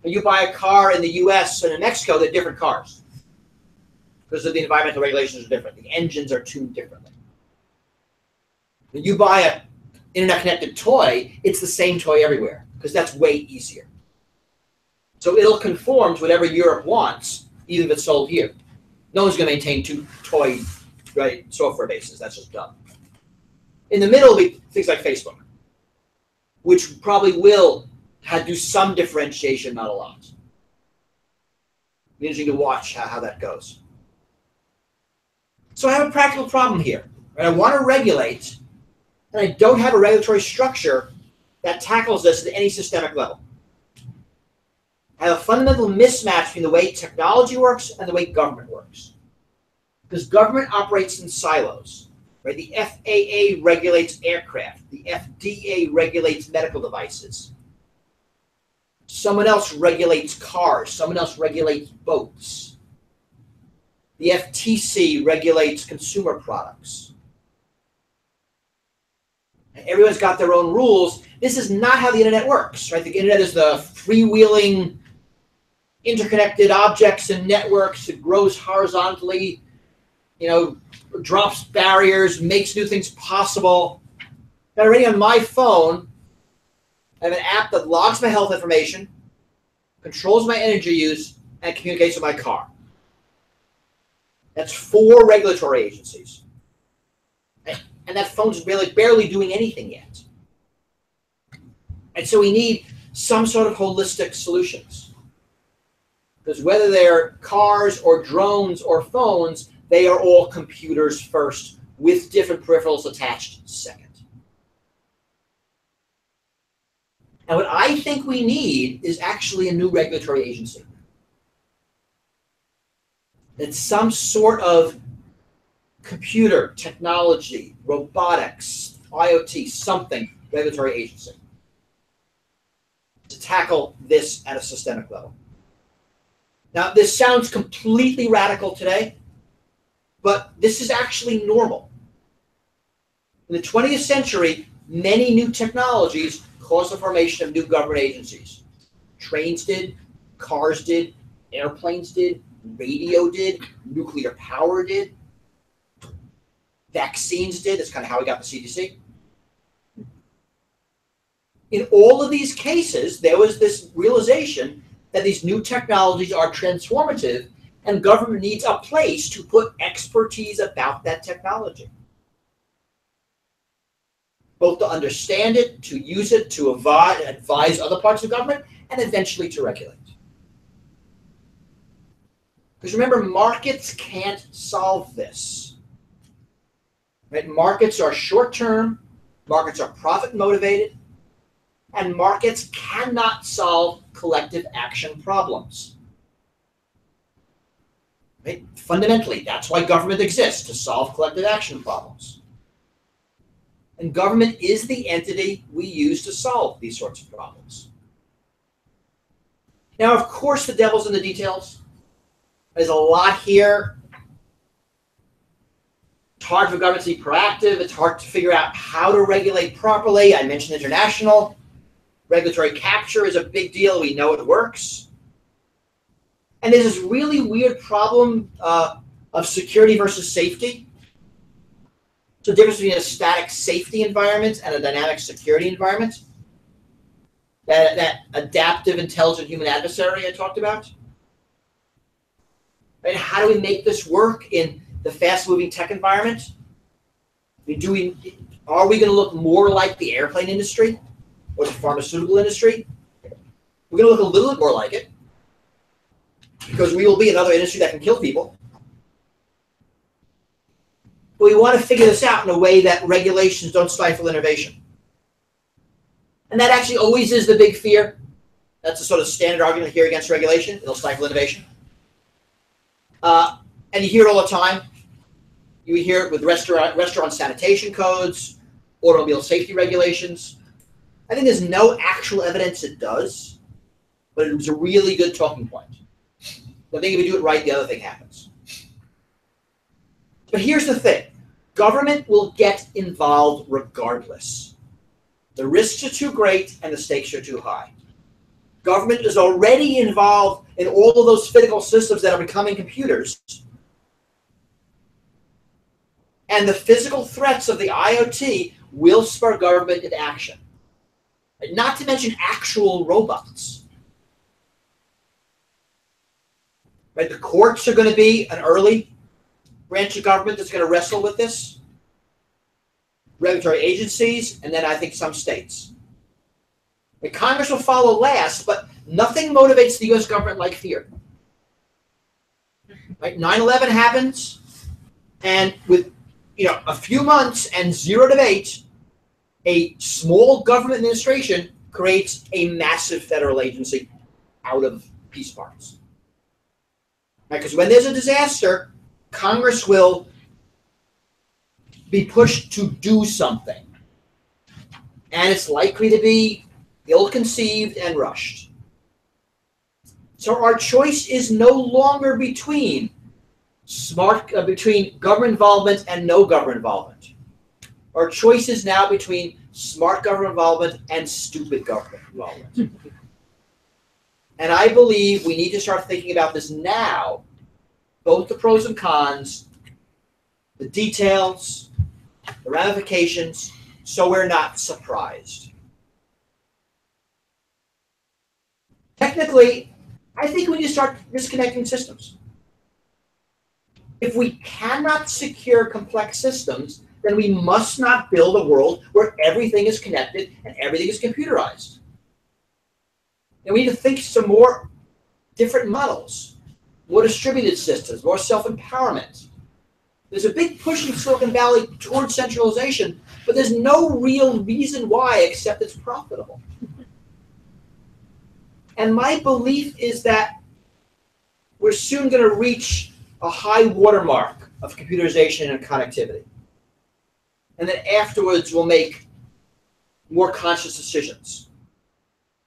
When you buy a car in the U.S. and in Mexico, they're different cars because of the environmental regulations are different. The engines are tuned differently. When you buy an internet-connected toy, it's the same toy everywhere because that's way easier. So it'll conform to whatever Europe wants, even if it's sold here. No one's going to maintain two toy software bases. That's just dumb. In the middle will be things like Facebook, which probably will do some differentiation, not a lot. It'll be interesting to watch how that goes. So I have a practical problem here. Right? I want to regulate, and I don't have a regulatory structure that tackles this at any systemic level. I have a fundamental mismatch between the way technology works and the way government works. Because government operates in silos. Right? The FAA regulates aircraft. The FDA regulates medical devices. Someone else regulates cars. Someone else regulates boats. The FTC regulates consumer products. And everyone's got their own rules, This is not how the internet works, right? The internet is the freewheeling, interconnected objects and networks. It grows horizontally, drops barriers, makes new things possible. Now, already on my phone, I have an app that logs my health information, controls my energy use, and communicates with my car. That's 4 regulatory agencies. And that phone's barely doing anything yet. And so we need some sort of holistic solutions. Because whether they're cars or drones or phones, they are all computers first with different peripherals attached second. And what I think we need is actually a new regulatory agency. It's some sort of computer, technology, robotics, IoT, something, regulatory agency to tackle this at a systemic level. Now, this sounds completely radical today, but this is actually normal. In the 20th century, many new technologies caused the formation of new government agencies. Trains did, cars did, airplanes did, radio did, nuclear power did, vaccines did. That's kind of how we got the CDC. In all of these cases, there was this realization that these new technologies are transformative and government needs a place to put expertise about that technology. Both to understand it, to use it, to advise other parts of government, and eventually to regulate. Because remember, markets can't solve this. Right? Markets are short-term, markets are profit-motivated, and markets cannot solve collective action problems. Right? Fundamentally, that's why government exists, to solve collective action problems. And government is the entity we use to solve these sorts of problems. Now, of course, the devil's in the details. There's a lot here. It's hard for government to be proactive. It's hard to figure out how to regulate properly. I mentioned international. Regulatory capture is a big deal. We know it works. And there's this really weird problem of security versus safety. So the difference between a static safety environment and a dynamic security environment. That adaptive, intelligent human adversary I talked about. Right? How do we make this work in the fast-moving tech environment? Are we going to look more like the airplane industry or the pharmaceutical industry? We're going to look a little bit more like it because we will be another industry that can kill people. But we want to figure this out in a way that regulations don't stifle innovation. And that actually always is the big fear. That's the sort of standard argument here against regulation. It'll stifle innovation. And you hear it all the time. You hear it with restaurant sanitation codes, automobile safety regulations. I think there's no actual evidence it does, but it was a really good talking point. I think if you do it right, the other thing happens. But here's the thing. Government will get involved regardless. The risks are too great and the stakes are too high. Government is already involved in all of those physical systems that are becoming computers. And the physical threats of the IoT will spur government into action. Not to mention actual robots. Right? The courts are going to be an early branch of government that's going to wrestle with this. Regulatory agencies, and then I think some states. And Congress will follow last, but nothing motivates the U.S. government like fear. Right? 9/11 happens, and with a few months and zero debate, a small government administration creates a massive federal agency out of piece parts. Because when there's a disaster, Congress will be pushed to do something. And it's likely to be ill-conceived and rushed. So our choice is no longer between between government involvement and no government involvement. Our choice is now between smart government involvement, and stupid government involvement. And I believe we need to start thinking about this now, both the pros and cons, the details, the ramifications, so we're not surprised. Technically, I think we need to start disconnecting systems. If we cannot secure complex systems, then we must not build a world where everything is connected and everything is computerized. And we need to think some more different models, more distributed systems, more self-empowerment. There's a big push in Silicon Valley towards centralization, but there's no real reason why except it's profitable. And my belief is that we're soon going to reach a high watermark of computerization and connectivity. And then afterwards, we'll make more conscious decisions.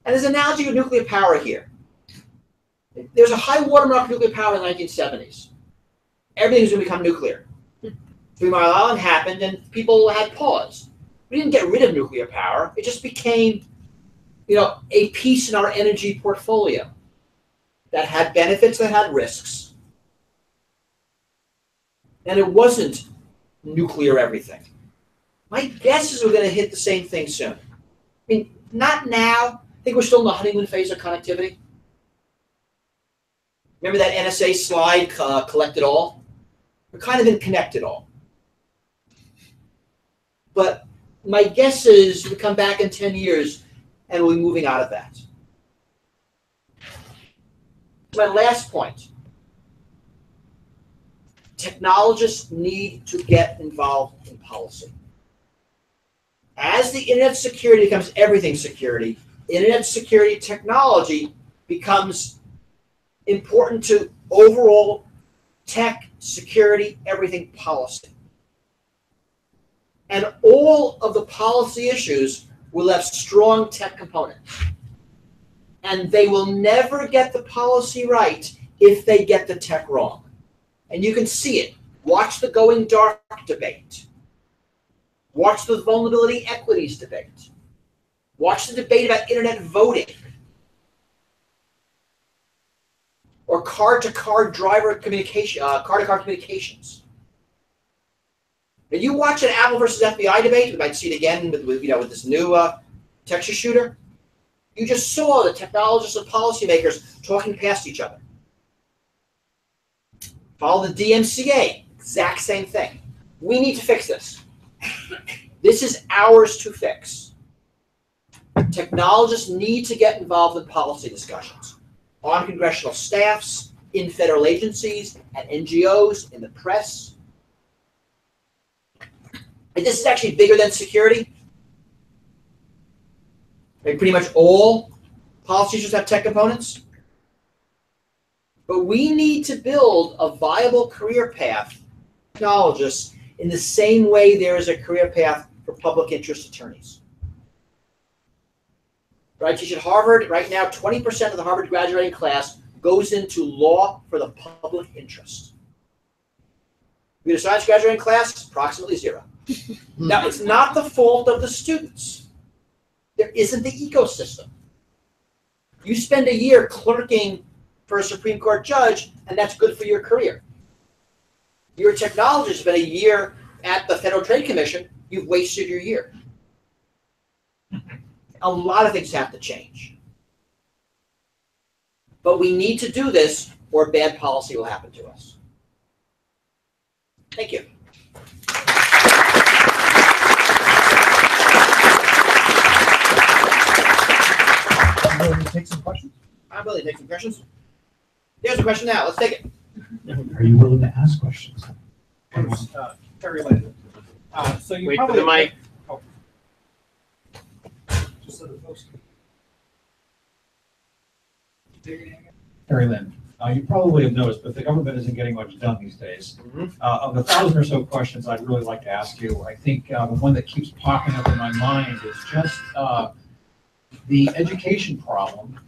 And there's an analogy with nuclear power here. There's a high watermark of nuclear power in the 1970s. Everything's going to become nuclear. 3 Mile Island happened, and people had pause. We didn't get rid of nuclear power. It just became, a piece in our energy portfolio that had benefits, that had risks. And it wasn't nuclear everything. My guess is we're going to hit the same thing soon. I mean, not now. I think we're still in the honeymoon phase of connectivity. Remember that NSA slide, collect it all? We're kind of in connect it all. But my guess is we come back in 10 years and we'll be moving out of that. My last point. Technologists need to get involved in policy. As the internet security becomes everything security, internet security technology becomes important to overall tech, security, everything policy. And all of the policy issues will have strong tech components. And they will never get the policy right if they get the tech wrong. And you can see it. Watch the going dark debate. Watch the vulnerability equities debate. Watch the debate about internet voting. Or car-to-car driver communication, car-to-car communications. When you watch an Apple versus FBI debate, we might see it again with this new Texas shooter. You just saw the technologists and policymakers talking past each other. Follow the DMCA, exact same thing. We need to fix this. This is ours to fix. Technologists need to get involved in policy discussions on congressional staffs, in federal agencies, at NGOs, in the press. And this is actually bigger than security. Pretty much all policy issues have tech components. But we need to build a viable career path for technologists in the same way there is a career path for public interest attorneys. I teach at Harvard. Right now, 20% of the Harvard graduating class goes into law for the public interest. Computer science graduating class, approximately 0. Now, it's not the fault of the students. There isn't the ecosystem. You spend a year clerking for a Supreme Court judge, and that's good for your career. You're a technologist, spend a year at the Federal Trade Commission, you've wasted your year. A lot of things have to change. But we need to do this, or bad policy will happen to us. Thank you. I'm willing to take some questions. I'm willing to take some questions. Here's a question now. Let's take it. Are you willing to ask questions? Very late. So you Wait for probably the mic. Oh. Just so the folks can. Terry Lynn, you probably have noticed, but the government isn't getting much done these days. Of the 1,000 or so questions I'd really like to ask you, I think the one that keeps popping up in my mind is just the education problem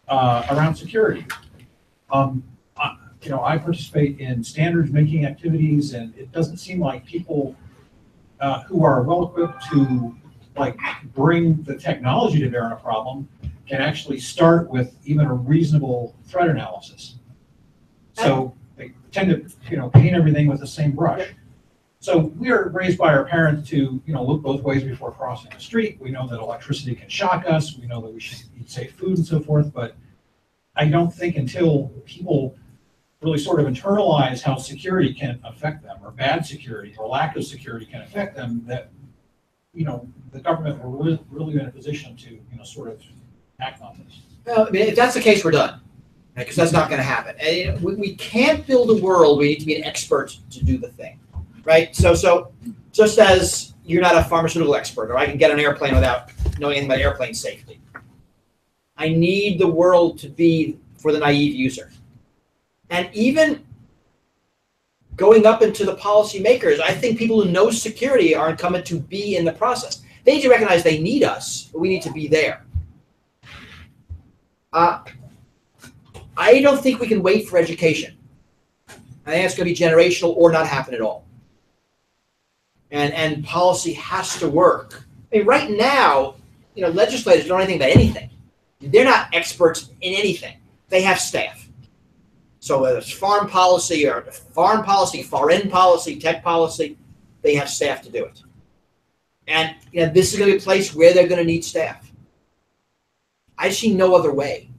around security. I participate in standards making activities, and it doesn't seem like people who are well equipped to like bring the technology to bear on a problem can actually start with even a reasonable threat analysis. So they tend to, paint everything with the same brush. So we are raised by our parents to, look both ways before crossing the street. We know that electricity can shock us. We know that we should eat safe food and so forth. But I don't think until people really sort of internalize how security can affect them, or bad security or lack of security can affect them, that, the government will really be in a position to, sort of act on this. Well, I mean, if that's the case, we're done, because that's not going to happen. And we can't build a world. We need to be an expert to do the thing, right? So just as you're not a pharmaceutical expert, or I can get on an airplane without knowing anything about airplane safety, I need the world to be for the naive user. And even going up into the policymakers, I think people who know security are incumbent to be in the process. They need to recognize they need us, but we need to be there. I don't think we can wait for education. I think it's going to be generational or not happen at all. And policy has to work. I mean, right now, legislators don't know anything about anything. They're not experts in anything. They have staff. So whether it's foreign policy, tech policy, they have staff to do it. And this is going to be a place where they're going to need staff. I see no other way.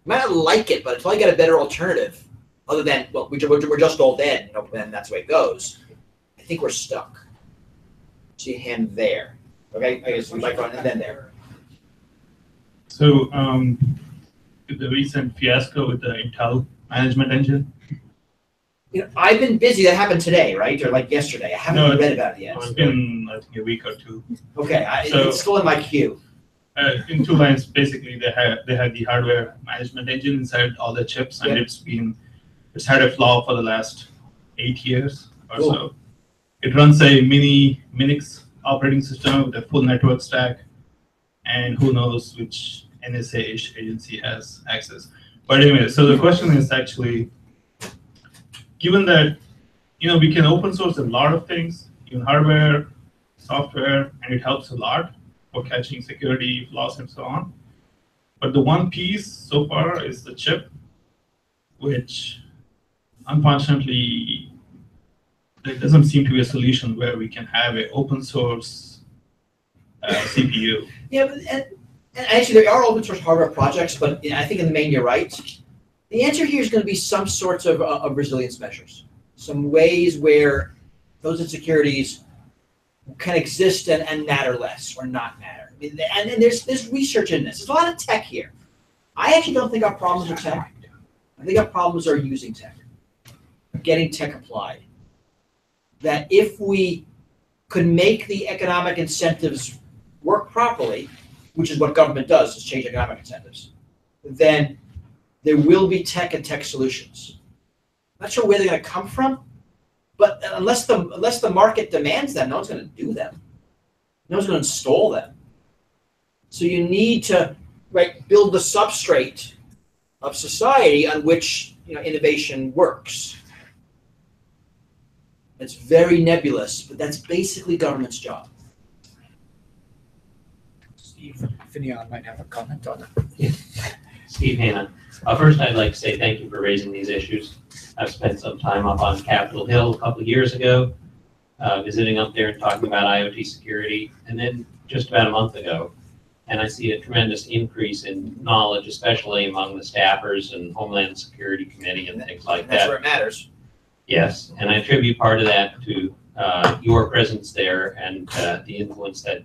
I might not like it, but until I get a better alternative, other than, well, we're just all dead, and that's the way it goes, I think we're stuck. See a hand there. Okay, I guess we might run and then there. So, the recent fiasco with the Intel management engine? I've been busy. That happened today, right? Or like yesterday. I haven't read about it yet. It's been, I think, a week or two. Okay, it's still in my queue. In 2 lines, basically, they had the hardware management engine inside all the chips, and it's had a flaw for the last 8 years or so. It runs a mini Minix operating system with a full network stack, and who knows which NSA agency has access. But anyway, so the question is actually, given that we can open source a lot of things, even hardware, software, and it helps a lot for catching security flaws and so on. But the one piece so far is the chip, which unfortunately there doesn't seem to be a solution where we can have an open source CPU. Yeah, and actually there are open source hardware projects, but I think in the main you're right. The answer here is going to be some sorts of resilience measures, some ways where those insecurities can exist and matter less or not matter. I mean, and there's research in this. There's a lot of tech here. I actually don't think our problems are tech. I think our problems are using tech, getting tech applied. That if we could make the economic incentives work properly, which is what government does, is change economic incentives, then there will be tech and tech solutions. I'm not sure where they're going to come from, but unless the market demands them, no one's going to do them. No one's going to install them. So you need to build the substrate of society on which innovation works. It's very nebulous, but that's basically government's job. Steve Finion might have a comment on that. Steve Hanna. First, I'd like to say thank you for raising these issues. I've spent some time up on Capitol Hill a couple of years ago, visiting up there and talking about IoT security, and then just about a month ago. And I see a tremendous increase in knowledge, especially among the staffers and Homeland Security Committee and things like that. That's where it matters. Yes, and I attribute part of that to your presence there and the influence that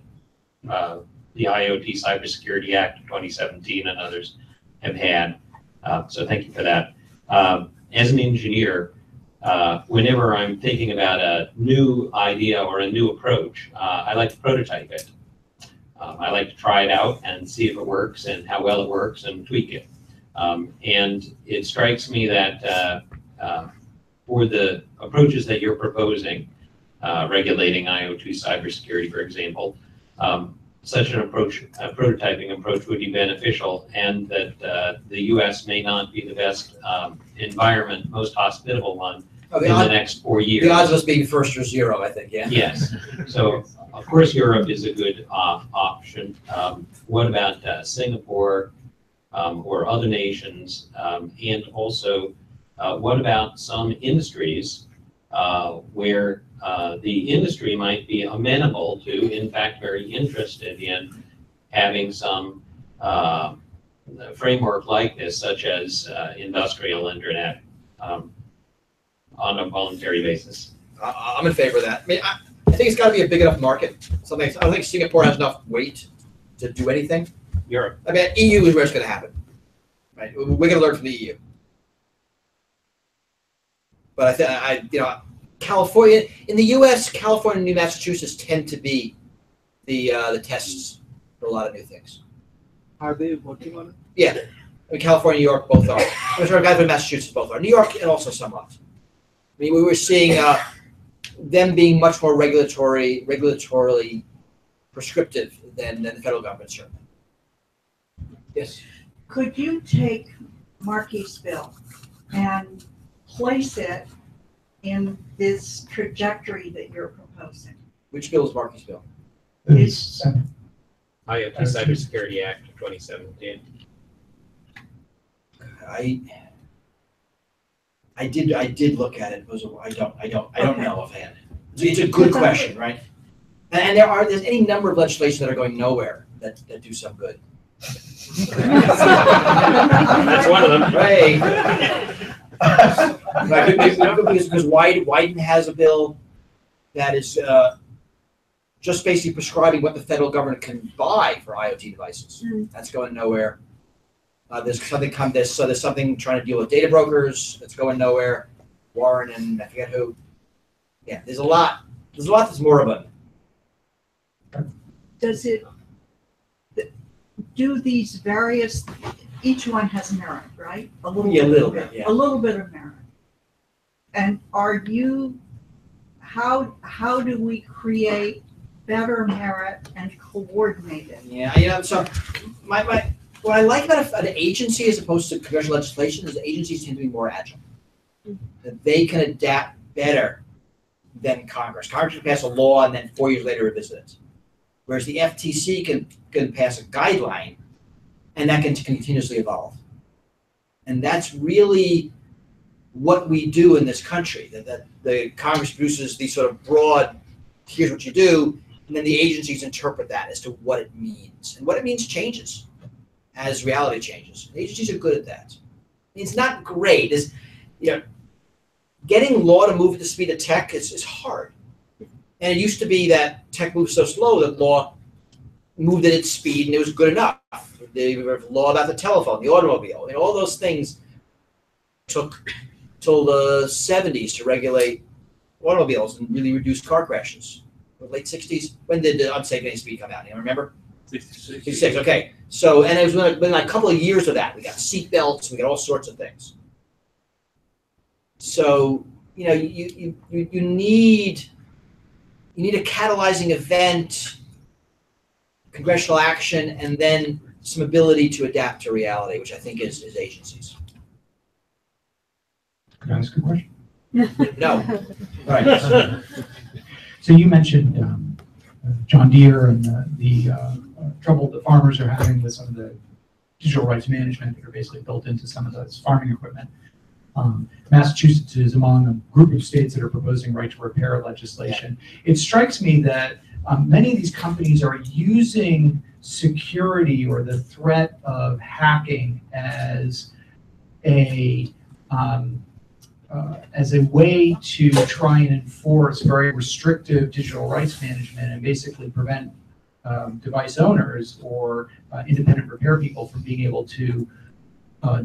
the IoT Cybersecurity Act of 2017 and others have had. So thank you for that. As an engineer, whenever I'm thinking about a new idea or a new approach, I like to prototype it. I like to try it out and see if it works and how well it works and tweak it. And it strikes me that for the approaches that you're proposing, regulating IoT cybersecurity, for example, such an approach, a prototyping approach would be beneficial, and that the U.S. may not be the best environment, most hospitable one Oh, in the next 4 years. The odds of us being first or zero, I think, yeah. Yes, so of course Europe is a good option. What about Singapore or other nations? And also, what about some industries where the industry might be amenable to, in fact, very interested in having some framework like this, such as industrial internet on a voluntary basis? I'm in favor of that. I mean, I think it's got to be a big enough market. I don't think Singapore has enough weight to do anything. Europe. I mean, EU is where it's going to happen. Right? We're going to learn from the EU. But I think California, in the U.S., California and New Massachusetts tend to be the tests for a lot of new things. Are they working on it? Yeah, I mean, California, New York, both are. I'm sorry, guys from Massachusetts both are. New York and also somewhat. I mean, we were seeing them being much more regulatorily prescriptive than the federal government, certainly. Yes. Could you take Marky's bill and place it in this trajectory that you're proposing? Which bill is Marky's bill? It's IoT Cybersecurity Act of 2017. I did look at it. I don't know offhand. It's a good question, right? And there's any number of legislation that are going nowhere that do some good. That's one of them. Right. Because Wyden has a bill that is just basically prescribing what the federal government can buy for IoT devices. That's going nowhere. There's something trying to deal with data brokers that's going nowhere. Warren and I forget who. Yeah, there's a lot that's moribund. Does it do these various? Each one has merit, right? A little bit, yeah. A little bit of merit. And how do we create better merit and coordinate it? Yeah, so what I like about an agency as opposed to congressional legislation is that agencies tend to be more agile. That they can adapt better than Congress. Congress can pass a law and then 4 years later revisit it. Whereas the FTC can pass a guideline and that can continuously evolve. And that's really what we do in this country, that the Congress produces these sort of broad, here's what you do, and then the agencies interpret that as to what it means. And what it means changes as reality changes. The agencies are good at that. It's not great. Getting law to move at the speed of tech is hard. And it used to be that tech moved so slow that law moved at its speed and it was good enough. The law about the telephone, the automobile, all those things took till the 70s to regulate automobiles and really reduce car crashes. The late 60s. When did the unsafe lane speed come out? You remember? 66. Okay. So, and it was within like a couple of years of that, we got seat belts, we got all sorts of things. So, you need a catalyzing event, congressional action, and then some ability to adapt to reality, which I think is agencies. Can I ask a question? No. Right. So you mentioned John Deere and the trouble the farmers are having with some of the digital rights management that are basically built into some of those farming equipment. Massachusetts is among a group of states that are proposing right to repair legislation. It strikes me that many of these companies are using security or the threat of hacking as a way to try and enforce very restrictive digital rights management and basically prevent device owners or independent repair people from being able to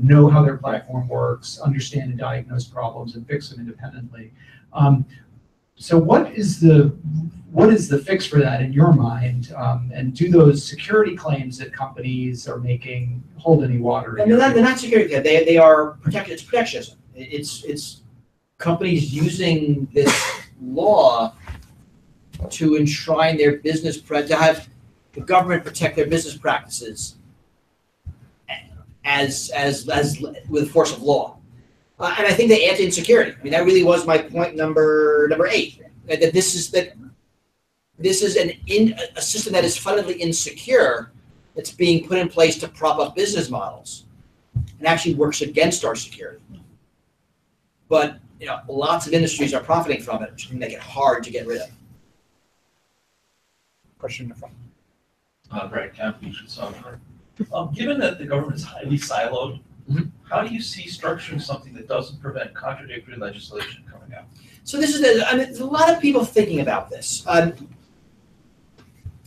know how their platform works, understand and diagnose problems, and fix them independently. So what is the fix for that in your mind? And do those security claims that companies are making hold any water? They're not security. They are protected. It's protectionism. It's companies using this law to enshrine their business, to have the government protect their business practices as with force of law. And I think they add to insecurity. I mean, that really was my point number 8. That this is a system that is fundamentally insecure that's being put in place to prop up business models and actually works against our security. But lots of industries are profiting from it, which can make it hard to get rid of. Question in the front. Brad Campish, software. Given that the government is highly siloed, how do you see structuring something that doesn't prevent contradictory legislation coming out? So this is there's a lot of people thinking about this.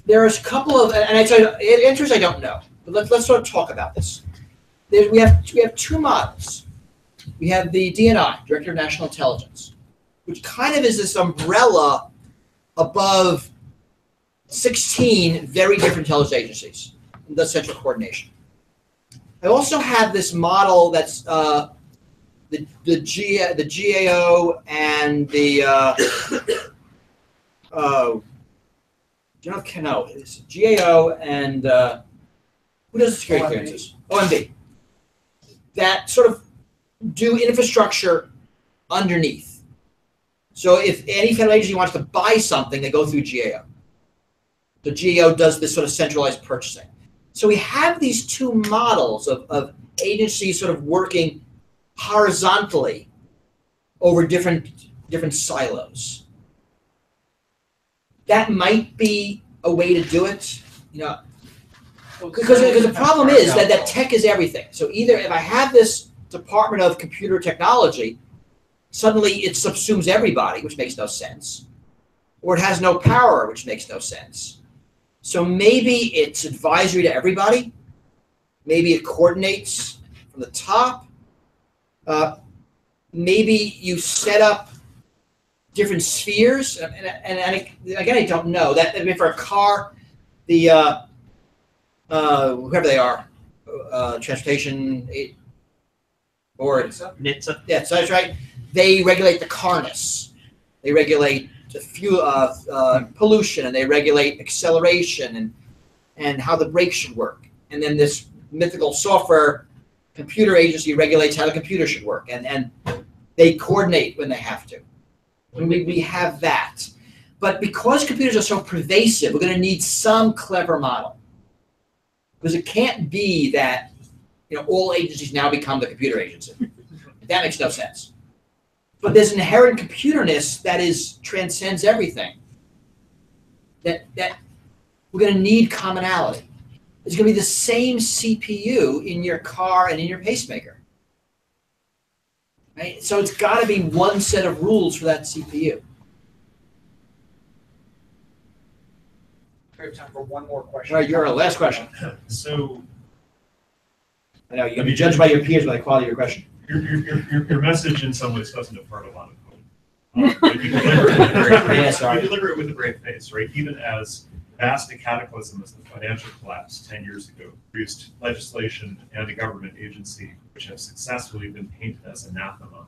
There's a couple of, and I tell you, answers I don't know, but let's sort of talk about this. We have 2 models. We have the DNI, Director of National Intelligence, which kind of is this umbrella above 16 very different intelligence agencies and does central coordination. I also have this model that's the GAO and the it's GAO and who does the security clearances? OMB. That sort of do infrastructure underneath. So if any federal agency wants to buy something, they go through GAO. The GAO does this sort of centralized purchasing. So we have these 2 models of agencies sort of working horizontally over different silos. That might be a way to do it, because the problem is that tech is everything. So either if I have this Department of Computer Technology, suddenly it subsumes everybody, which makes no sense, or it has no power, which makes no sense. So maybe it's advisory to everybody. Maybe it coordinates from the top. Maybe you set up different spheres, and again, I don't know. That, I mean, for a car, the whoever they are, transportation board, NHTSA. Yeah, so that's right. They regulate the carness. They regulate the fuel, pollution, and they regulate acceleration and how the brakes should work. And then this mythical software computer agency regulates how the computer should work, and they coordinate when they have to. We have that. But because computers are so pervasive, we're going to need some clever model. Because it can't be that all agencies now become the computer agency. That makes no sense. But there's inherent computerness that transcends everything. That we're going to need commonality. It's going to be the same CPU in your car and in your pacemaker. Right? So it's got to be one set of rules for that CPU. We have time for one more question. All right, your last question. So, I know you'll be judged by your peers by the quality of your question. Your message in some ways doesn't depart a lot of hope. But you deliver it with a brave face, right? Even as vast a cataclysm as the financial collapse 10 years ago produced legislation and a government agency which have successfully been painted as anathema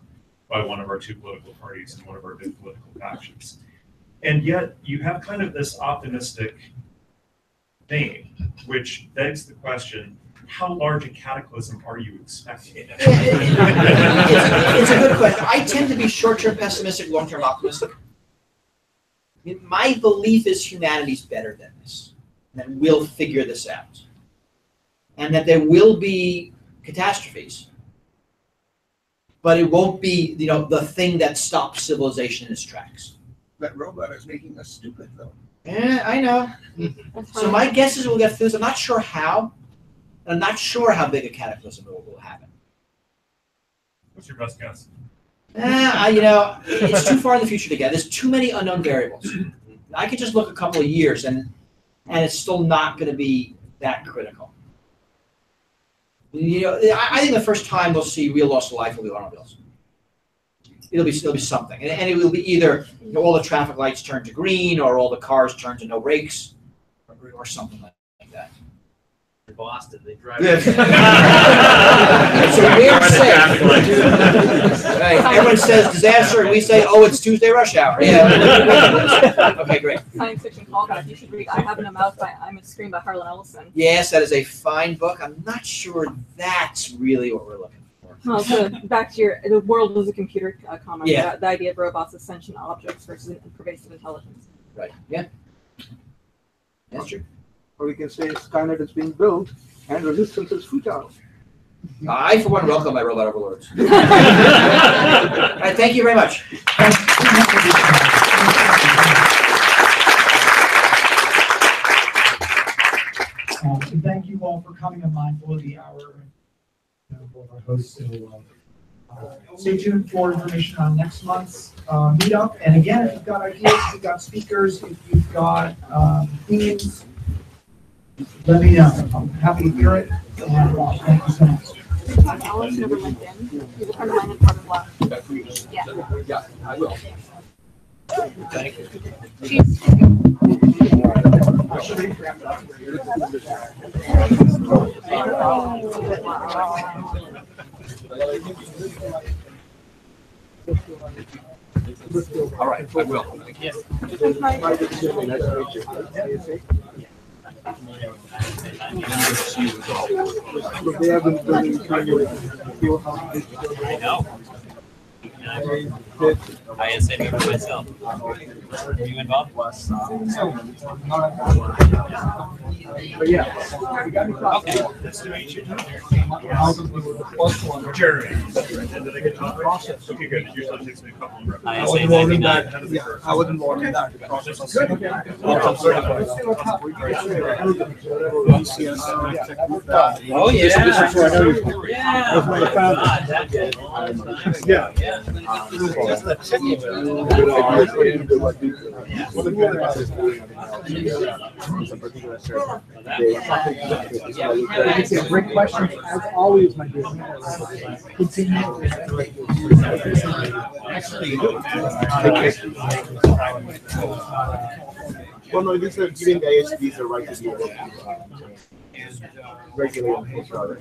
by one of our 2 political parties and one of our big political factions. And yet you have kind of this optimistic vein, which begs the question, how large a cataclysm are you expecting? It's a good question. I tend to be short-term pessimistic, long-term optimistic. I mean, my belief is humanity's better than this, and that we'll figure this out, and that there will be catastrophes, but it won't be the thing that stops civilization in its tracks. That robot is making us stupid, though. Yeah, I know. So my guess is we'll get through this. I'm not sure how. I'm not sure how big a cataclysm will happen. What's your best guess? It's too far in the future to get. There's too many unknown variables. I could just look a couple of years, and it's still not going to be that critical. I think the first time we'll see real loss of life will be automobiles. It'll be something, and it will be either all the traffic lights turn to green, or all the cars turn to no brakes, or something like that. Boston, they drive. It's a weird right. Everyone says disaster, and we say, oh, it's Tuesday rush hour. Yeah. Okay, great. Science fiction callback. You should read I Have No Mouth by I'm a Scream by Harlan Ellison. Yes, that is a fine book. I'm not sure that's really what we're looking for. Well, so back to the world as a computer comment. Yeah. The idea of robots as sentient objects versus pervasive intelligence. Right. Yeah. That's true. Or we can say Skynet is being built and resistance is futile. I, for one, welcome my robot overlords. All right, thank you very much. And thank you all for coming. I'm mindful of the hour. Both our hosts. So, stay tuned for information on next month's meetup. And again, if you've got ideas, if you've got speakers, if you've got themes, let me know. I'm happy to hear it. And thank you so much. Alex over LinkedIn. He's a friend of mine and part of Lab. Yeah. Yeah, I will. Thank you. All right, I will. Yes. They haven't done any kind of feel how I know. I had said it for myself. Are you involved? But yeah. Okay. Nice to meet you. Jerry. And then I get to process. Okay, good. It usually takes me a couple of I was involved in that. Yeah, I was involved in that. Oh, yeah. This is who I know you from. Yeah. That's one of the founders. Yeah. Great questions, as always, my dear. Continue. Well, no, this is giving the ISPs the right to be able to regulate on HR.